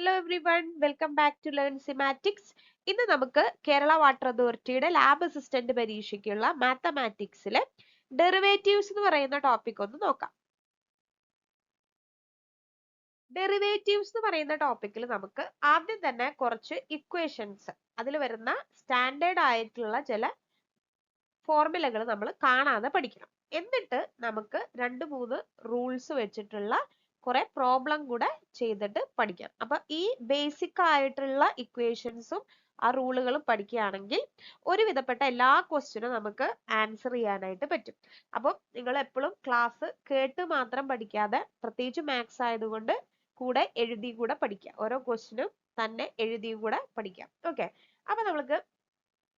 Hello everyone, welcome back to Learn Semantics. ഇന്ന് നമുക്ക് Kerala water അതോറിറ്റിയുടെ ലാബ് അസിസ്റ്റന്റ് പരീക്ഷയ്ക്കുള്ള മാത്തമാറ്റിക്സിലെ ഡെറിവേറ്റീവ്സ് എന്ന് പറയുന്ന ടോപ്പിക് ഒന്ന് നോക്കാം. ഡെറിവേറ്റീവ്സ് എന്ന് പറയുന്ന ടോപ്പിക്കിൽ നമുക്ക് ആദ്യം തന്നെ കുറച്ച് ഇക്വേഷൻസ്, അതിൽ വരുന്ന സ്റ്റാൻഡേർഡ് ആയിട്ടുള്ള ചില ഫോർമുലകൾ നമ്മൾ കാണാതെ പഠിക്കണം. എന്നിട്ട് നമുക്ക് 2-3 റൂൾസ് വെച്ചിട്ടുള്ള കുറെ പ്രോബ്ലം കൂടെ ചെയ്തിട്ട് പഠിക്കാം. അപ്പൊ ഈ ബേസിക് ആയിട്ടുള്ള ഇക്വേഷൻസും ആ റൂളുകളും പഠിക്കുകയാണെങ്കിൽ ഒരുവിധപ്പെട്ട എല്ലാ ക്വസ്റ്റ്യനും നമുക്ക് ആൻസർ ചെയ്യാനായിട്ട് പറ്റും. അപ്പം നിങ്ങൾ എപ്പോഴും ക്ലാസ് കേട്ട് മാത്രം പഠിക്കാതെ, പ്രത്യേകിച്ച് മാത്സ് ആയതുകൊണ്ട് കൂടെ എഴുതി കൂടെ പഠിക്കുക. ഓരോ ക്വസ്റ്റ്യനും തന്നെ എഴുതിയും കൂടെ പഠിക്കാം. ഓക്കെ, അപ്പൊ നമുക്ക്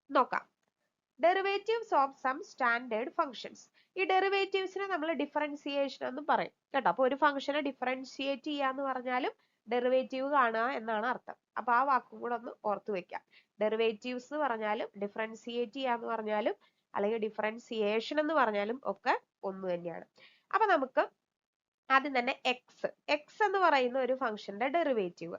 നോക്കാം. Derivatives of some standard functions. ഈ ഡെറിവേറ്റീവ്സിനെ നമ്മൾ ഡിഫറൻസിയേഷൻ എന്ന് പറയും കേട്ടോ. അപ്പൊ ഒരു ഫംഗ്ഷനെ ഡിഫറൻഷിയേറ്റ് ചെയ്യാന്ന് പറഞ്ഞാലും ഡെറിവേറ്റീവ് കാണുക എന്നാണ് അർത്ഥം. അപ്പൊ ആ വാക്കും കൂടെ ഒന്ന് ഓർത്തു വെക്കാം. ഡെറിവേറ്റീവ്സ് എന്ന് പറഞ്ഞാലും ഡിഫറൻഷിയേറ്റ് ചെയ്യാന്ന് പറഞ്ഞാലും അല്ലെങ്കിൽ ഡിഫറൻസിയേഷൻ എന്ന് പറഞ്ഞാലും ഒക്കെ ഒന്ന് തന്നെയാണ്. അപ്പൊ നമുക്ക് ആദ്യം തന്നെ എക്സ് എന്ന് പറയുന്ന ഒരു ഫംഗ്ഷന്റെ ഡെറിവേറ്റീവ്,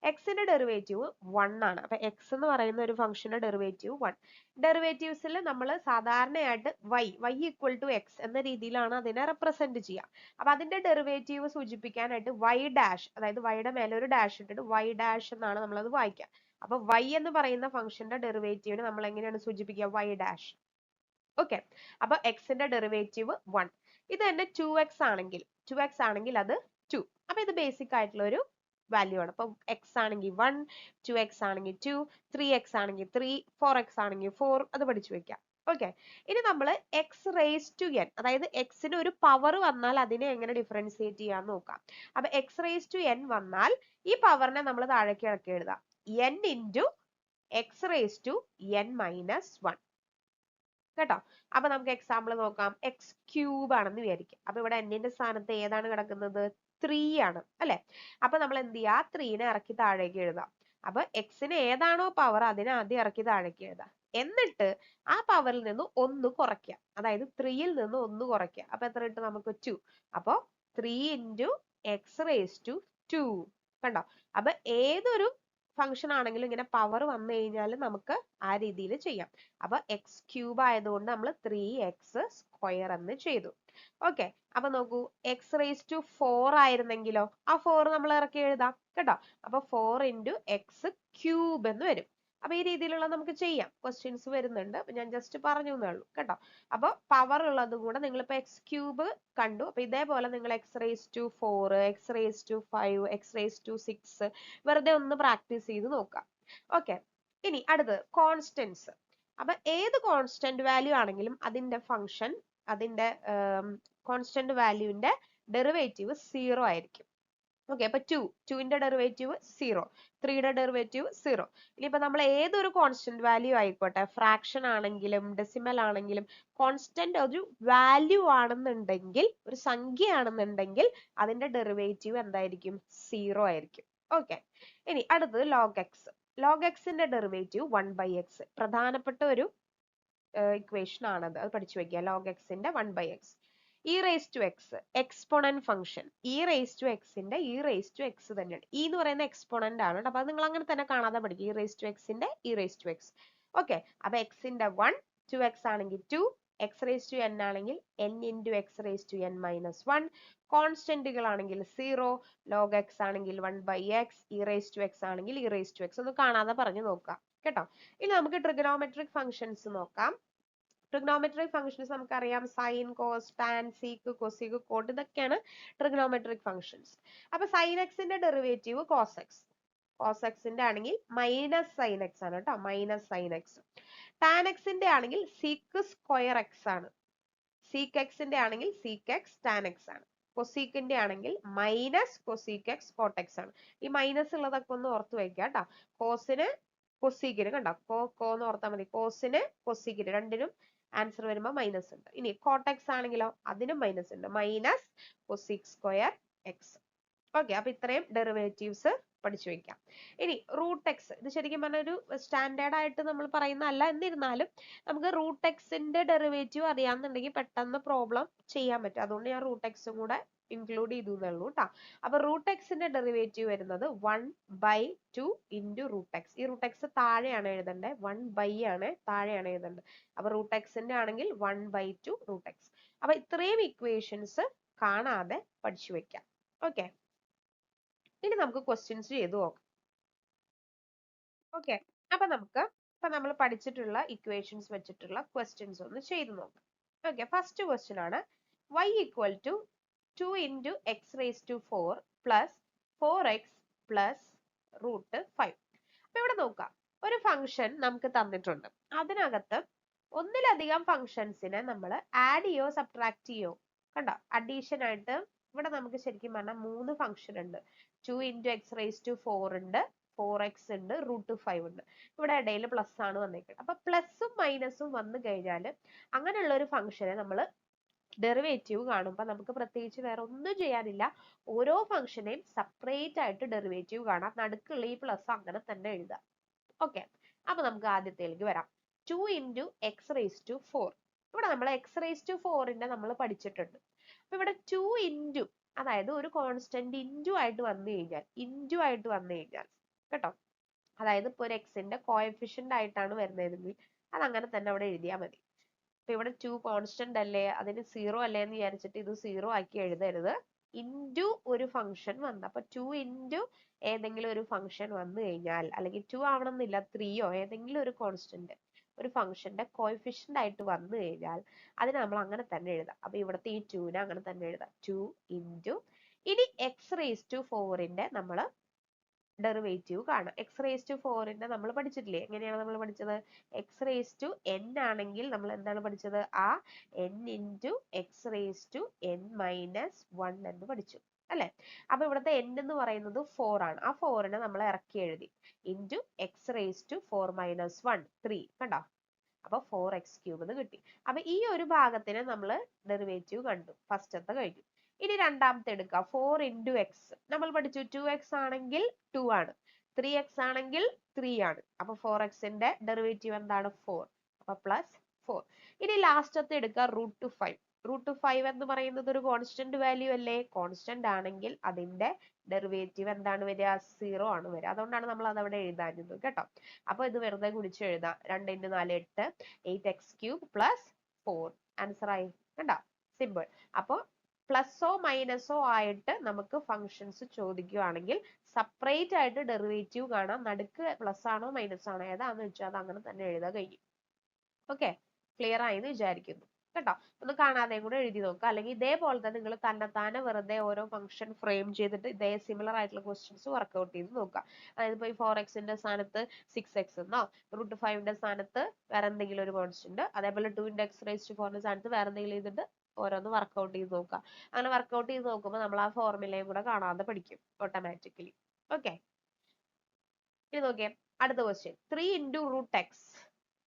എക്സിന്റെ ഡെറിവേറ്റീവ് 1 ആണ്. അപ്പൊ എക്സ് എന്ന് പറയുന്ന ഒരു ഫംഗ്ഷന്റെ ഡെറിവേറ്റീവ് 1. ഡെറിവേറ്റീവ്സിൽ നമ്മൾ സാധാരണയായിട്ട് y ഈക്വൽ ടു എക്സ് എന്ന രീതിയിലാണ് അതിനെ റെപ്രസെന്റ് ചെയ്യുക. അപ്പൊ അതിന്റെ ഡെറിവേറ്റീവ് സൂചിപ്പിക്കാനായിട്ട് y ഡാഷ്, അതായത് വൈയുടെ മേലെ ഒരു ഡാഷ് ഇട്ടിട്ട് y ഡാഷ് എന്നാണ് നമ്മളത് വായിക്കുക. അപ്പൊ y എന്ന് പറയുന്ന ഫംഗ്ഷന്റെ ഡെറിവേറ്റീവിനെ നമ്മൾ എങ്ങനെയാണ് സൂചിപ്പിക്കുക? y dash. ഓക്കെ, അപ്പൊ എക്സിന്റെ ഡെറിവേറ്റീവ് 1. ഇത് തന്നെ 2x ആണെങ്കിൽ അത് 2. അപ്പൊ ഇത് ബേസിക് ആയിട്ടുള്ള ഒരു വാല്യൂ ആണ്. അപ്പൊ എക്സ് ആണെങ്കിൽ 1, 2x ആണെങ്കിൽ 2, 3x ആണെങ്കിൽ 3, 4x ആണെങ്കിൽ 4. അത് പഠിച്ചു വെക്കാം. ഓക്കെ, ഇനി നമ്മൾ എക്സ് റേസ് ടു എൻ, അതായത് എക്സിന് ഒരു പവർ വന്നാൽ അതിനെ എങ്ങനെ ഡിഫറൻഷിയേറ്റ് ചെയ്യാന്ന് നോക്കാം. അപ്പൊ എക്സ് റേസ് ടു എൻ വന്നാൽ ഈ പവറിനെ നമ്മൾ താഴേക്ക് ഇറക്കി എഴുതാം. n into x raise to n minus 1 കേട്ടോ. അപ്പൊ നമുക്ക് എക്സാമ്പിൾ നോക്കാം. എക്സ് ക്യൂബ് ആണെന്ന് വിചാരിക്കാം. അപ്പൊ ഇവിടെ എന്നിന്റെ സ്ഥാനത്ത് ഏതാണ് കിടക്കുന്നത്? 3 ആണ് അല്ലെ. അപ്പൊ നമ്മൾ എന്ത് ചെയ്യാ? 3നെ ഇറക്കി താഴേക്ക് എഴുതാം. അപ്പൊ എക്സിന് ഏതാണോ പവർ അതിനെ ആദ്യം ഇറക്കി താഴേക്ക് എഴുതാം. എന്നിട്ട് ആ പവറിൽ നിന്ന് 1 കുറയ്ക്കുക, അതായത് 3യിൽ നിന്ന് 1 കുറയ്ക്കുക. അപ്പൊ എത്ര കിട്ടും നമുക്ക്? 2. അപ്പൊ 3 ഇൻറ്റു എക്സ് റേസ് ടു 2 കണ്ടോ. അപ്പൊ ഏതൊരു ഫംഗ്ഷൻ ആണെങ്കിലും ഇങ്ങനെ പവർ വന്നു കഴിഞ്ഞാൽ നമുക്ക് ആ രീതിയിൽ ചെയ്യാം. അപ്പൊ എക്സ് ക്യൂബ് ആയതുകൊണ്ട് നമ്മൾ 3x² എന്ന് ചെയ്തു. ഓക്കെ, അപ്പൊ നോക്കൂ, എക്സ് റേസ് ടു 4 ആയിരുന്നെങ്കിലോ ആ 4 നമ്മൾ ഇറക്കി എഴുതാം കേട്ടോ. അപ്പൊ 4 ഇൻറ്റു എക്സ് ക്യൂബ് എന്ന് വരും. അപ്പൊ ഈ രീതിയിലുള്ള നമുക്ക് ചെയ്യാം. ക്വസ്റ്റ്യൻസ് വരുന്നുണ്ട്, ഞാൻ ജസ്റ്റ് പറഞ്ഞു എന്നേ ഉള്ളൂ കേട്ടോ. അപ്പൊ പവർ ഉള്ളത് കൂടെ നിങ്ങളിപ്പോ എക്സ് ക്യൂബ് കണ്ടു. അപ്പൊ ഇതേപോലെ നിങ്ങൾ x raise to 4, x raise to 5, x raise to 6 വെറുതെ ഒന്ന് പ്രാക്ടീസ് ചെയ്ത് നോക്കാം. ഓക്കെ, ഇനി അടുത്തത് കോൺസ്റ്റൻസ്. അപ്പൊ ഏത് കോൺസ്റ്റന്റ് വാല്യൂ ആണെങ്കിലും അതിന്റെ ഫംഗ്ഷൻ, അതിന്റെ കോൺസ്റ്റന്റ് വാല്യൂവിന്റെ ഡെറിവേറ്റീവ് 0 ആയിരിക്കും. ഓക്കെ, അപ്പൊ 2ന്റെ ഡെറിവേറ്റീവ് 0, 3യുടെ ഡെറിവേറ്റീവ് 0. ഇനിയിപ്പോ നമ്മൾ ഏതൊരു കോൺസ്റ്റന്റ് വാല്യൂ ആയിക്കോട്ടെ, ഫ്രാക്ഷൻ ആണെങ്കിലും ഡെസിമൽ ആണെങ്കിലും, കോൺസ്റ്റന്റ് ഒരു വാല്യൂ ആണെന്നുണ്ടെങ്കിൽ, ഒരു സംഖ്യ ആണെന്നുണ്ടെങ്കിൽ അതിന്റെ ഡെറിവേറ്റീവ് എന്തായിരിക്കും? 0 ആയിരിക്കും. ഓക്കെ, ഇനി അടുത്തത് ലോഗ് എക്സ്. ലോഗ് എക്സിന്റെ ഡെറിവേറ്റീവ് 1/x. പ്രധാനപ്പെട്ട ഒരു ഇക്വേഷൻ ആണത്, അത് പഠിച്ചു വെക്കുക. ലോഗ് എക്സിന്റെ 1/x. E raise to x, exponent function. E raise to എക്സിന്റെ ഇ റേസ് ടു എക്സ് തന്നെയാണ്. ഇ എന്ന് പറയുന്ന എക്സ്പോണന്റ് ആണ്. അപ്പൊ നിങ്ങൾ അങ്ങനെ തന്നെ കാണാതെ പഠിക്കുക. ഇ റേസ് ടു എക്സിന്റെ e raise to x. Okay, അപ്പൊ എക്സിന്റെ 1, 2x ആണെങ്കിൽ 2, എക്സ് റേസ് ടു എൻ ആണെങ്കിൽ n into x raise to n minus 1. കോൺസ്റ്റന്റുകൾ ആണെങ്കിൽ 0, ലോഗ് എക്സ് ആണെങ്കിൽ 1/x, e raise to x ആണെങ്കിൽ ഇ റേസ് ടു എക്സ്. ഒന്ന് കാണാതെ പറഞ്ഞു നോക്കാം കേട്ടോ. ഇനി നമുക്ക് ട്രിഗണോമെട്രിക് ഫംഗ്ഷൻസ് നോക്കാം. ട്രിഗണോമെട്രിക് ഫംഗ്ഷൻസ് നമുക്കറിയാം. Sine, cos, tan, sec, cosec, cot, ഇതൊക്കെയാണ് ട്രിഗണോമെട്രിക് ഫംഗ്ഷൻസ്. അപ്പൊ സൈൻ എക്സിന്റെ ഡെറിവേറ്റീവ് കോസ് എക്സ്. കോസ് എക്സിന്റെ ആണെങ്കിൽ മൈനസ് സൈൻ എക്സ് ആണ് കേട്ടോ, മൈനസ് സൈൻ എക്സ്. ടാൻ എക്സിന്റെ ആണെങ്കിൽ സീക്ക് സ്ക്വയർ എക്സ് ആണ്. സീക്ക് എക്സിന്റെ ആണെങ്കിൽ സീക്ക് എക്സ് ടാൻ എക്സ് ആണ്. കൊസീക്കിന്റെ ആണെങ്കിൽ minus cosec X coat X ആണ്. ഈ മൈനസ് ഉള്ളതൊക്കെ ഒന്ന് ഓർത്ത് വയ്ക്കുക കേട്ടോ. കോസിന് കൊസീക്കിന് കണ്ടോ, എന്ന് ഓർത്താൽ മതി. കോസിന് കൊസീക്കിന് രണ്ടിനും ആൻസർ വരുമ്പോൾ മൈനസ് ഉണ്ട്. ഇനി കോട്ടെക്സ് ആണെങ്കിലോ അതിനും മൈനസ് ഉണ്ട്, minus cosec square X. Okay, അപ്പൊ ഇത്രയും ഡെറിവേറ്റീവ്സ് പഠിച്ചു വെക്കാം. ഇനി റൂട്ട് എക്സ്, ഇത് ശരിക്കും പറഞ്ഞ ഒരു സ്റ്റാൻഡേർഡ് ആയിട്ട് നമ്മൾ പറയുന്നതല്ല, എന്നിരുന്നാലും നമുക്ക് റൂട്ട് എക്സിന്റെ ഡെറിവേറ്റീവ് അറിയാമെന്നുണ്ടെങ്കിൽ പെട്ടെന്ന് പ്രോബ്ലം ചെയ്യാൻ പറ്റും. അതുകൊണ്ട് ഞാൻ റൂട്ട് എക്സും കൂടെ ഇൻക്ലൂഡ് ചെയ്തു എന്നുള്ളൂ കേട്ടോ. അപ്പൊ റൂട്ട് എക്സിന്റെ ഡെറിവേറ്റീവ് വരുന്നത് 1/2 ഇൻറ്റു റൂട്ട് എക്സ്. ഈ റൂട്ട് എക്സ് താഴെയാണ് എഴുതേണ്ടത്, 1/, ആണ് താഴെയാണ് എഴുതേണ്ടത്. അപ്പൊ റൂട്ട് എക്സിന്റെ ആണെങ്കിൽ 1/2 റൂട്ട് എക്സ്. അപ്പൊ ഇത്രയും ഇക്വേഷൻസ് കാണാതെ പഠിച്ചു വെക്കാം. ഓക്കെ, ഇനി നമുക്ക് ക്വസ്റ്റ്യൻസ് ചെയ്തു നോക്കാം. ഓക്കെ, അപ്പൊ നമുക്ക് ഇപ്പൊ നമ്മൾ പഠിച്ചിട്ടുള്ള ഇക്വേഷൻസ് വെച്ചിട്ടുള്ള ക്വസ്റ്റ്യൻസ് ഒന്ന് ചെയ്തു നോക്കാം. ഓക്കെ, ഫസ്റ്റ് ക്വസ്റ്റ്യൻ ആണ് y equal to 2 into x raise to 4 plus 4x plus root 5. അപ്പൊ ഇവിടെ നോക്കാം, ഒരു ഫംഗ്ഷൻ നമുക്ക് തന്നിട്ടുണ്ട്. അതിനകത്ത് ഒന്നിലധികം ഫംഗ്ഷൻസിനെ നമ്മൾ ആഡ് ചെയ്യോ സബ്ട്രാക്ട് ചെയ്യോ? കണ്ടോ, അഡീഷൻ ആയിട്ട് ഇവിടെ നമുക്ക് ശരിക്കും പറഞ്ഞാൽ 3 ഫംഗ്ഷൻ ഉണ്ട്. 2 ഇൻറ്റു എക്സ് റേസ് ടു 4 ഉണ്ട്, 4x ഉണ്ട്, റൂട്ട് 5 ഉണ്ട്. ഇവിടെ ഇടയിൽ പ്ലസ് ആണ് വന്നേക്കുന്നത്. അപ്പൊ പ്ലസും മൈനസും വന്നു കഴിഞ്ഞാൽ അങ്ങനെയുള്ള ഒരു ഫംഗ്ഷനെ നമ്മൾ ഡെറിവേറ്റീവ് കാണുമ്പോൾ നമുക്ക് പ്രത്യേകിച്ച് വേറെ ഒന്നും ചെയ്യാനില്ല. ഓരോ ഫംഗ്ഷനെയും സെപ്പറേറ്റ് ആയിട്ട് ഡെറിവേറ്റീവ് കാണാം. നടുക്കുള്ള ഈ പ്ലസ് അങ്ങനെ തന്നെ എഴുതാം. ഓക്കെ, അപ്പൊ നമുക്ക് ആദ്യത്തേക്ക് വരാം. 2 ഇൻറ്റു എക്സ് റേസ് ടു 4. ഇവിടെ നമ്മൾ എക്സ് റേസ് ടു 4ന്റെ നമ്മൾ പഠിച്ചിട്ടുണ്ട്. അപ്പൊ ഇവിടെ 2 ഇൻറ്റു, അതായത് ഒരു കോൺസ്റ്റന്റ് ഇൻറ്റു ആയിട്ട് വന്നു കഴിഞ്ഞാൽ കേട്ടോ, അതായത് ഇപ്പൊ ഒരു എക്സിന്റെ കോഎഫിഷ്യന്റ് ആയിട്ടാണ് വരുന്നതെങ്കിൽ അത് അങ്ങനെ തന്നെ അവിടെ എഴുതിയാൽ മതി. അപ്പൊ ഇവിടെ 2 കോൺസ്റ്റന്റ് അല്ലേ, അതിന് 0 അല്ലേ എന്ന് വിചാരിച്ചിട്ട് ഇത് 0 ആക്കി എഴുതരുത്. ഇൻറ്റു ഒരു ഫംഗ്ഷൻ വന്നു, അപ്പൊ 2 ഇൻറ്റു ഏതെങ്കിലും ഒരു ഫംഗ്ഷൻ വന്നു കഴിഞ്ഞാൽ, അല്ലെങ്കിൽ 2 ആവണമെന്നില്ല, 3യോ ഏതെങ്കിലും ഒരു കോൺസ്റ്റന്റ് ഒരു ഫംഗ്ഷന്റെ കോഎഫിഷ്യന്റ് ആയിട്ട് വന്നു കഴിഞ്ഞാൽ അതിന് നമ്മൾ അങ്ങനെ തന്നെ എഴുതാം. അപ്പൊ ഇവിടുത്തെ ഈ 2നെ അങ്ങനെ തന്നെ എഴുതാം, 2 ഇൻറ്റു. ഇനി എക്സ് റേസ് ടു 4ന്റെ നമ്മൾ ഡെറിവേറ്റീവ് കാണാം. എക്സ് റേസ് ടു 4ന്റെ നമ്മൾ പഠിച്ചിട്ടില്ലേ? എങ്ങനെയാണ് നമ്മൾ പഠിച്ചത്? എക്സ് റേസ് ടു n ആണെങ്കിൽ നമ്മൾ എന്താണ് പഠിച്ചത്? ആ n into x raise to n minus 1 എന്ന് പഠിച്ചു അല്ലെ? അപ്പൊ ഇവിടുത്തെ n എന്ന് പറയുന്നത് 4 ആണ്. ആ 4നെ നമ്മൾ ഇറക്കി എഴുതി, into x raise to 4 minus 1 3. കണ്ടോ, അപ്പൊ 4x³ എന്ന് കിട്ടി. അപ്പൊ ഈ ഒരു ഭാഗത്തിന് നമ്മൾ ഡെറിവേറ്റീവ് കണ്ടു, ഫസ്റ്റത്തെ കഴിഞ്ഞു. ഇനി രണ്ടാമത്തെ എടുക്കാം, 4 ഇൻറ്റു എക്സ്. നമ്മൾ പഠിച്ചു 2x ആണെങ്കിൽ 2 ആണ്, 3x ആണെങ്കിൽ 3 ആണ്. അപ്പൊ 4xന്റെ ഡെറിവേറ്റീവ് എന്താണ്? 4. അപ്പൊ പ്ലസ് 4. ഇനി ലാസ്റ്റത്തെ എടുക്കുക, റൂട്ട് 5. റൂട്ട് 5 എന്ന് പറയുന്നത് ഒരു കോൺസ്റ്റന്റ് വാല്യൂ അല്ലേ? കോൺസ്റ്റന്റ് ആണെങ്കിൽ അതിന്റെ ഡെറിവേറ്റീവ് എന്താണ് വരിക? 0 ആണ് വരിക. അതുകൊണ്ടാണ് നമ്മൾ അത് അവിടെ എഴുതാഞ്ഞത് കേട്ടോ. അപ്പൊ ഇത് വെറുതെ ഗുണിച്ച് എഴുതാം, 2 ഇൻറ്റു 4 8, 8x³ പ്ലസ് 4. ആൻസർ ആയി, കണ്ടോ, സിമ്പിൾ. അപ്പൊ പ്ലസോ മൈനസോ ആയിട്ട് നമുക്ക് ഫംഗ്ഷൻസ് ചോദിക്കുകയാണെങ്കിൽ സെപ്പറേറ്റ് ആയിട്ട് ഡെറിവേറ്റീവ് കാണാം. നടുക്ക് പ്ലസ് ആണോ മൈനസ് ആണോ ഏതാന്ന് വെച്ചാൽ അത് അങ്ങനെ തന്നെ എഴുതാൻ കഴിയും. ഓക്കെ, ക്ലിയർ ആയി എന്ന് വിചാരിക്കുന്നു കേട്ടോ. ഒന്ന് കാണാതെ കൂടെ എഴുതി നോക്കുക, അല്ലെങ്കിൽ ഇതേപോലെ തന്നെ നിങ്ങൾ തന്നെത്താനെ വെറുതെ ഓരോ ഫംഗ്ഷൻ ഫ്രെയിം ചെയ്തിട്ട് ഇതേ സിമിലർ ആയിട്ടുള്ള ക്വസ്റ്റ്യൻസ് വർക്ക്ഔട്ട് ചെയ്ത് നോക്കുക. അതായത് ഇപ്പൊ ഈ 4xന്റെ സ്ഥാനത്ത് 6x എന്നോ, റൂട്ട് 5ന്റെ സ്ഥാനത്ത് വേറെ എന്തെങ്കിലും ഒരു കോൺസ്റ്റന്റ്, അതേപോലെ 2 ഇൻറ്റു എക്സ് റേസ് ടു 4ന്റെ സ്ഥാനത്ത് വേറെ എന്തെങ്കിലും ചെയ്തിട്ട് ഓരോന്ന് വർക്ക്ഔട്ട് ചെയ്ത് നോക്കുക. അങ്ങനെ വർക്ക്ഔട്ട് ചെയ്ത് നോക്കുമ്പോൾ നമ്മൾ ആ ഫോർമുലയും കൂടെ കാണാതെ പഠിക്കും ഓട്ടോമാറ്റിക്കലി. ഓക്കെ, ഇനി നോക്കിയേ അടുത്ത ക്വസ്റ്റ്യൻ, 3 ഇൻറ്റു റൂട്ട് എക്സ്.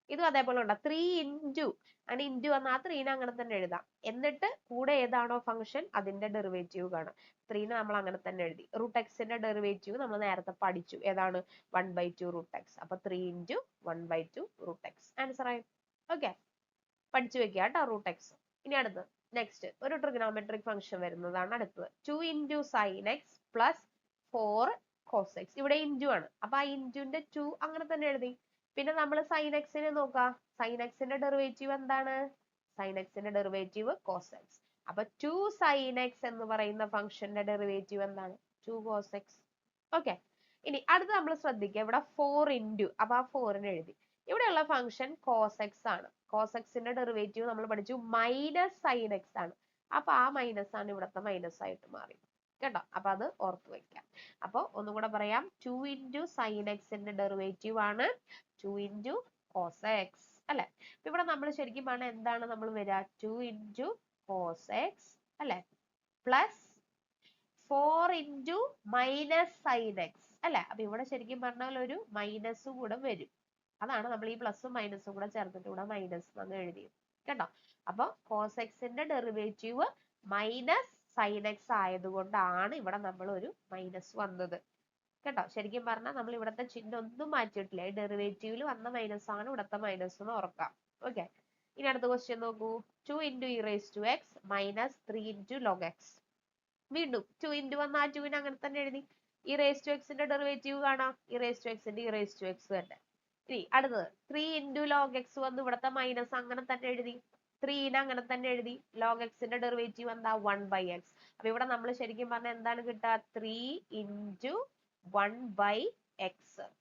ഇതും അതേപോലെ ഉണ്ട്, 3 ഇൻറ്റു, അങ്ങനെ ഇൻറ്റു വന്നാൽ ആ 3നെ അങ്ങനെ തന്നെ എഴുതാം. എന്നിട്ട് കൂടെ ഏതാണോ ഫംഗ്ഷൻ അതിന്റെ ഡെറിവേറ്റീവ് കാണാം. 3നെ നമ്മൾ അങ്ങനെ തന്നെ എഴുതി. റൂട്ട് എക്സിന്റെ ഡെറിവേറ്റീവ് നമ്മൾ നേരത്തെ പഠിച്ചു, ഏതാണ്? 1/2 റൂട്ട് എക്സ്. അപ്പൊ 3 ഇൻറ്റു 1/2 റൂട്ട് എക്സ്. ആൻസർ ആയി. ഓക്കെ, പഠിച്ചു വെക്കുക കേട്ടോ റൂട്ട് എക്സ്. ഇനി അടുത്ത് നെക്സ്റ്റ് ഒരു ട്രിഗണോമെട്രിക് ഫംഗ്ഷൻ വരുന്നതാണ് അടുത്തത്. 2 into sine x plus 4 cos x. ഇവിടെ ഇൻറ്റു ആണ്, അപ്പൊ ആ ഇൻറ്റുന്റെ 2 അങ്ങനെ തന്നെ എഴുതി. പിന്നെ നമ്മൾ സൈൻ എക്സിനെ നോക്കാം. സൈൻ എക്സിന്റെ ഡെറിവേറ്റീവ് എന്താണ്? സൈൻ എക്സിന്റെ ഡെറിവേറ്റീവ് കോസ് എക്സ്. അപ്പൊ 2 സൈൻ എക്സ് എന്ന് പറയുന്ന ഫംഗ്ഷന്റെ ഡെറിവേറ്റീവ് എന്താണ്? 2 കോസ് എക്സ്. ഓക്കെ, ഇനി അടുത്ത് നമ്മൾ ശ്രദ്ധിക്കുക, ഇവിടെ 4 ഇൻറ്റു, അപ്പൊ ആ 4നെ എഴുതി. ഇവിടെയുള്ള ഫംഗ്ഷൻ കോസ് എക്സ് ആണ്. കോസ് എക്സിന്റെ ഡെറിവേറ്റീവ് നമ്മൾ പഠിച്ചു മൈനസ് സൈൻ എക്സ് ആണ്. അപ്പൊ ആ മൈനസ് ആണ് ഇവിടത്തെ മൈനസ് ആയിട്ട് മാറി കേട്ടോ. അപ്പൊ അത് ഓർത്ത് വെക്കാം. അപ്പൊ ഒന്നും കൂടെ പറയാം, 2 ഇൻറ്റു സൈൻ എക്സിന്റെ ഡെറിവേറ്റീവ് ആണ് 2 ഇൻറ്റു കോസ് എക്സ് അല്ലെ? ഇവിടെ നമ്മൾ ശരിക്കും പറഞ്ഞാൽ എന്താണ് നമ്മൾ വരിക? 2 ഇൻറ്റു കോസ് എക്സ് അല്ലെ, plus 4 into minus sign X അല്ലെ? അപ്പൊ ഇവിടെ ശരിക്കും പറഞ്ഞാൽ ഒരു മൈനസ് കൂടെ വരും. അതാണ് നമ്മൾ ഈ പ്ലസും മൈനസും കൂടെ ചേർത്തിട്ട് ഇവിടെ മൈനസ് എന്ന് എഴുതിയത് കേട്ടോ. അപ്പൊ കോസ് എക്സിന്റെ ഡെറിവേറ്റീവ് മൈനസ് സൈൻ എക്സ് ആയതുകൊണ്ടാണ് ഇവിടെ നമ്മൾ ഒരു മൈനസ് വന്നത്. കേട്ടോ. ശരിക്കും പറഞ്ഞാൽ നമ്മൾ ഇവിടുത്തെ ചിഹ്നം ഒന്നും മാറ്റിയിട്ടില്ല. ഈ ഡെറിവേറ്റീവിൽ വന്ന മൈനസ് ആണ് ഇവിടുത്തെ മൈനസ് എന്ന് ഓർക്കാം. ഓക്കെ. ഇനി അടുത്ത ക്വസ്റ്റ്യൻ നോക്കൂ. 2 into e raise to x minus 3 into log x. വീണ്ടും 2 ഇൻറ്റു വന്ന ആ 2 അങ്ങനെ തന്നെ എഴുതി. ഇ റേസ് ടു എക്സിന്റെ ഡെറിവേറ്റീവ് കാണാം. ഇ റേസ് ടു എക്സിന്റെ ഇ റേസ് ടു എക്സ് തന്നെ. ഇനി അടുത്തത് 3 ഇൻറ്റു ലോഗ് എക്സ് വന്ന് ഇവിടുത്തെ മൈനസ് അങ്ങനെ തന്നെ എഴുതി. 3 അങ്ങനെ തന്നെ എഴുതി. ലോഗ് എക്സിന്റെ ഡെറിവേറ്റീവ് എന്താ 1/x. അപ്പൊ ഇവിടെ നമ്മൾ ശരിക്കും പറഞ്ഞാൽ എന്താണ് കിട്ടുക? 3 ഇൻറ്റു 1/x.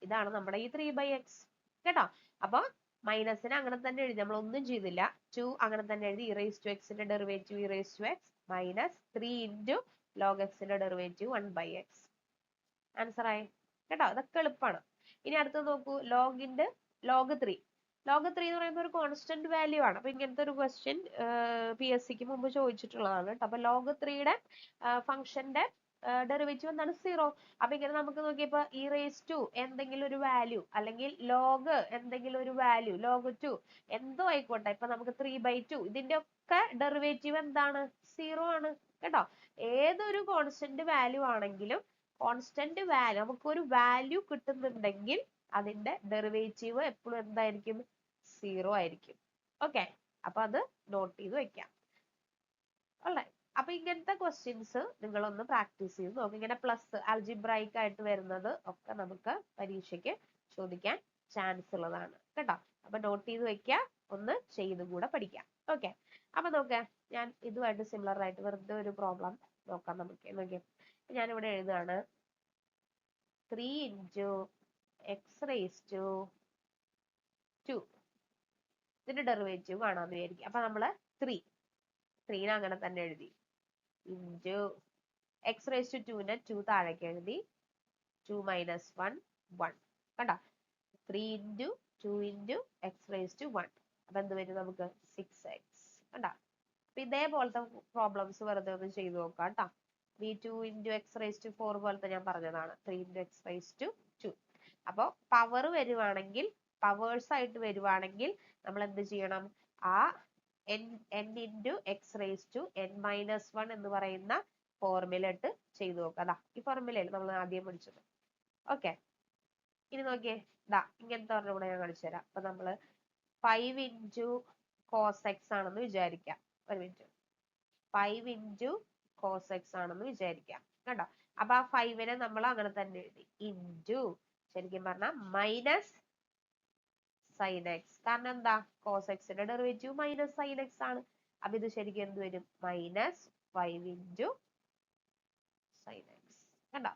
ഇതാണ് നമ്മുടെ ഈ 3/x. കേട്ടോ. അപ്പൊ മൈനസിന് അങ്ങനെ തന്നെ എഴുതി, നമ്മൾ ഒന്നും ചെയ്തില്ല. 2 അങ്ങനെ തന്നെ എഴുതി. ഇ റേസ് ടു എക്സിന്റെ derivative e raise to x minus 3 into log എക്സിന്റെ ഡെറിവേറ്റീവ് 1/x. ആൻസർ ആയി. കേട്ടോ. ഇതൊക്കെ എളുപ്പമാണ്. ഇനി അടുത്തത് നോക്കൂ. ലോഗ് 3. ലോഗ് 3 എന്ന് പറയുന്നത് ഒരു കോൺസ്റ്റന്റ് വാല്യൂ ആണ്. അപ്പൊ ഇങ്ങനത്തെ ഒരു ക്വസ്റ്റ്യൻ PSCക്ക് മുമ്പ് ചോദിച്ചിട്ടുള്ളതാണ് കേട്ടോ. അപ്പൊ ലോഗ് 3യുടെ ഫംഗ്ഷന്റെ ഡെറിവേറ്റീവ് എന്താണ്? 0. അപ്പൊ ഇങ്ങനെ നമുക്ക് നോക്കിയപ്പോ ഇ റേസ് ടു എന്തെങ്കിലും ഒരു വാല്യൂ അല്ലെങ്കിൽ ലോഗ് എന്തെങ്കിലും ഒരു വാല്യൂ, ലോഗ് 2 എന്തോ ആയിക്കോട്ടെ. ഇപ്പൊ നമുക്ക് 3/2 ഇതിന്റെ ഒക്കെ ഡെറിവേറ്റീവ് എന്താണ്? 0 ആണ്. കേട്ടോ. ഏതൊരു കോൺസ്റ്റന്റ് വാല്യൂ ആണെങ്കിലും കോൺസ്റ്റന്റ് വാല്യൂ നമുക്കൊരു വാല്യൂ കിട്ടുന്നുണ്ടെങ്കിൽ അതിന്റെ ഡെറിവേറ്റീവ് എപ്പോഴും എന്തായിരിക്കും? 0 ആയിരിക്കും. ഓക്കെ. അപ്പൊ അത് നോട്ട് ചെയ്ത് വെക്കാം. അല്ലേ? അപ്പൊ ഇങ്ങനത്തെ ക്വസ്റ്റ്യൻസ് നിങ്ങളൊന്ന് പ്രാക്ടീസ് ചെയ്ത് നോക്കും. ഇങ്ങനെ പ്ലസ് ആൽജിബ്രൈക്ക് ആയിട്ട് വരുന്നത് ഒക്കെ നമുക്ക് പരീക്ഷയ്ക്ക് ചോദിക്കാൻ ചാൻസ് ഉള്ളതാണ് കേട്ടോ. അപ്പൊ നോട്ട് ചെയ്ത് വെക്കുക, ഒന്ന് ചെയ്തും കൂടെ പഠിക്കാം. ഓക്കെ. അപ്പൊ നോക്കാം, ഞാൻ ഇതുമായിട്ട് സിമിലർ ആയിട്ട് വെറുതെ ഒരു പ്രോബ്ലം നോക്കാം നമുക്ക്. നോക്കിയാൽ ഞാനിവിടെ എഴുതാണ് 3 ഇൻറ്റു എക്സ് റേസ് ടു 2. ഇതിന്റെ ഡെറിവേറ്റീവ് കാണാമെന്ന് വിചാരിക്കും. അപ്പൊ നമ്മള് 3 അങ്ങനെ തന്നെ എഴുതി. ഇൻറ്റു എക്സ് റേസ് ടു 2നെ 2 താഴേക്ക് എഴുതി. 2 മൈനസ് 1 1. കണ്ടോ. 3 into 2 into x raise to 1. അപ്പൊ എന്ത് വരും നമുക്ക്? 6x. കണ്ടോ. അപ്പൊ ഇതേപോലത്തെ പ്രോബ്ലംസ് വെറുതെ ഒന്ന് ചെയ്ത് നോക്കാം കേട്ടോ. v2 into x raise to 4 പോലത്തെ ഞാൻ പറഞ്ഞതാണ്. 3 ഇൻറ്റു എക്സ് റേസ് ടു 2. അപ്പൊ പവർ വരുവാണെങ്കിൽ, പവേഴ്സ് ആയിട്ട് വരുവാണെങ്കിൽ നമ്മൾ എന്ത് ചെയ്യണം? ആ n into x raise to n-1 എന്ന് പറയുന്ന ഫോർമുല ഇട്ട് ചെയ്തു നോക്കാം. അതാ ഈ ഫോർമുലയിൽ നമ്മൾ ആദ്യം പഠിച്ചത്. ഓക്കെ. ഇനി നോക്കിയേ, ഇതാ ഇങ്ങനത്തെ ഒരെണ്ണം കൂടെ ഞാൻ കാണിച്ചു തരാം. അപ്പൊ നമ്മള് 5 ഇൻറ്റു കോസ് എക്സ് ആണെന്ന് വിചാരിക്കാം. ഒരു മിനിറ്റ്. 5 ഇൻറ്റു കോസ് എക്സ് ആണെന്ന് വിചാരിക്കാം. കണ്ടോ. അപ്പൊ ആ 5നെ നമ്മൾ അങ്ങനെ തന്നെ എഴുതി. ഇൻറ്റു ശരിക്കും പറഞ്ഞാൽ മൈനസ് സൈൻ എക്സ്. കാരണം എന്താ? കോസ് എക്സിന്റെ ഡെറിവേറ്റീവ് മൈനസ് സൈൻ എക്സ് ആണ്. അപ്പൊ ഇത് ശരിക്കും എന്ത് വരും? Minus 5 into sine x. കണ്ടോ.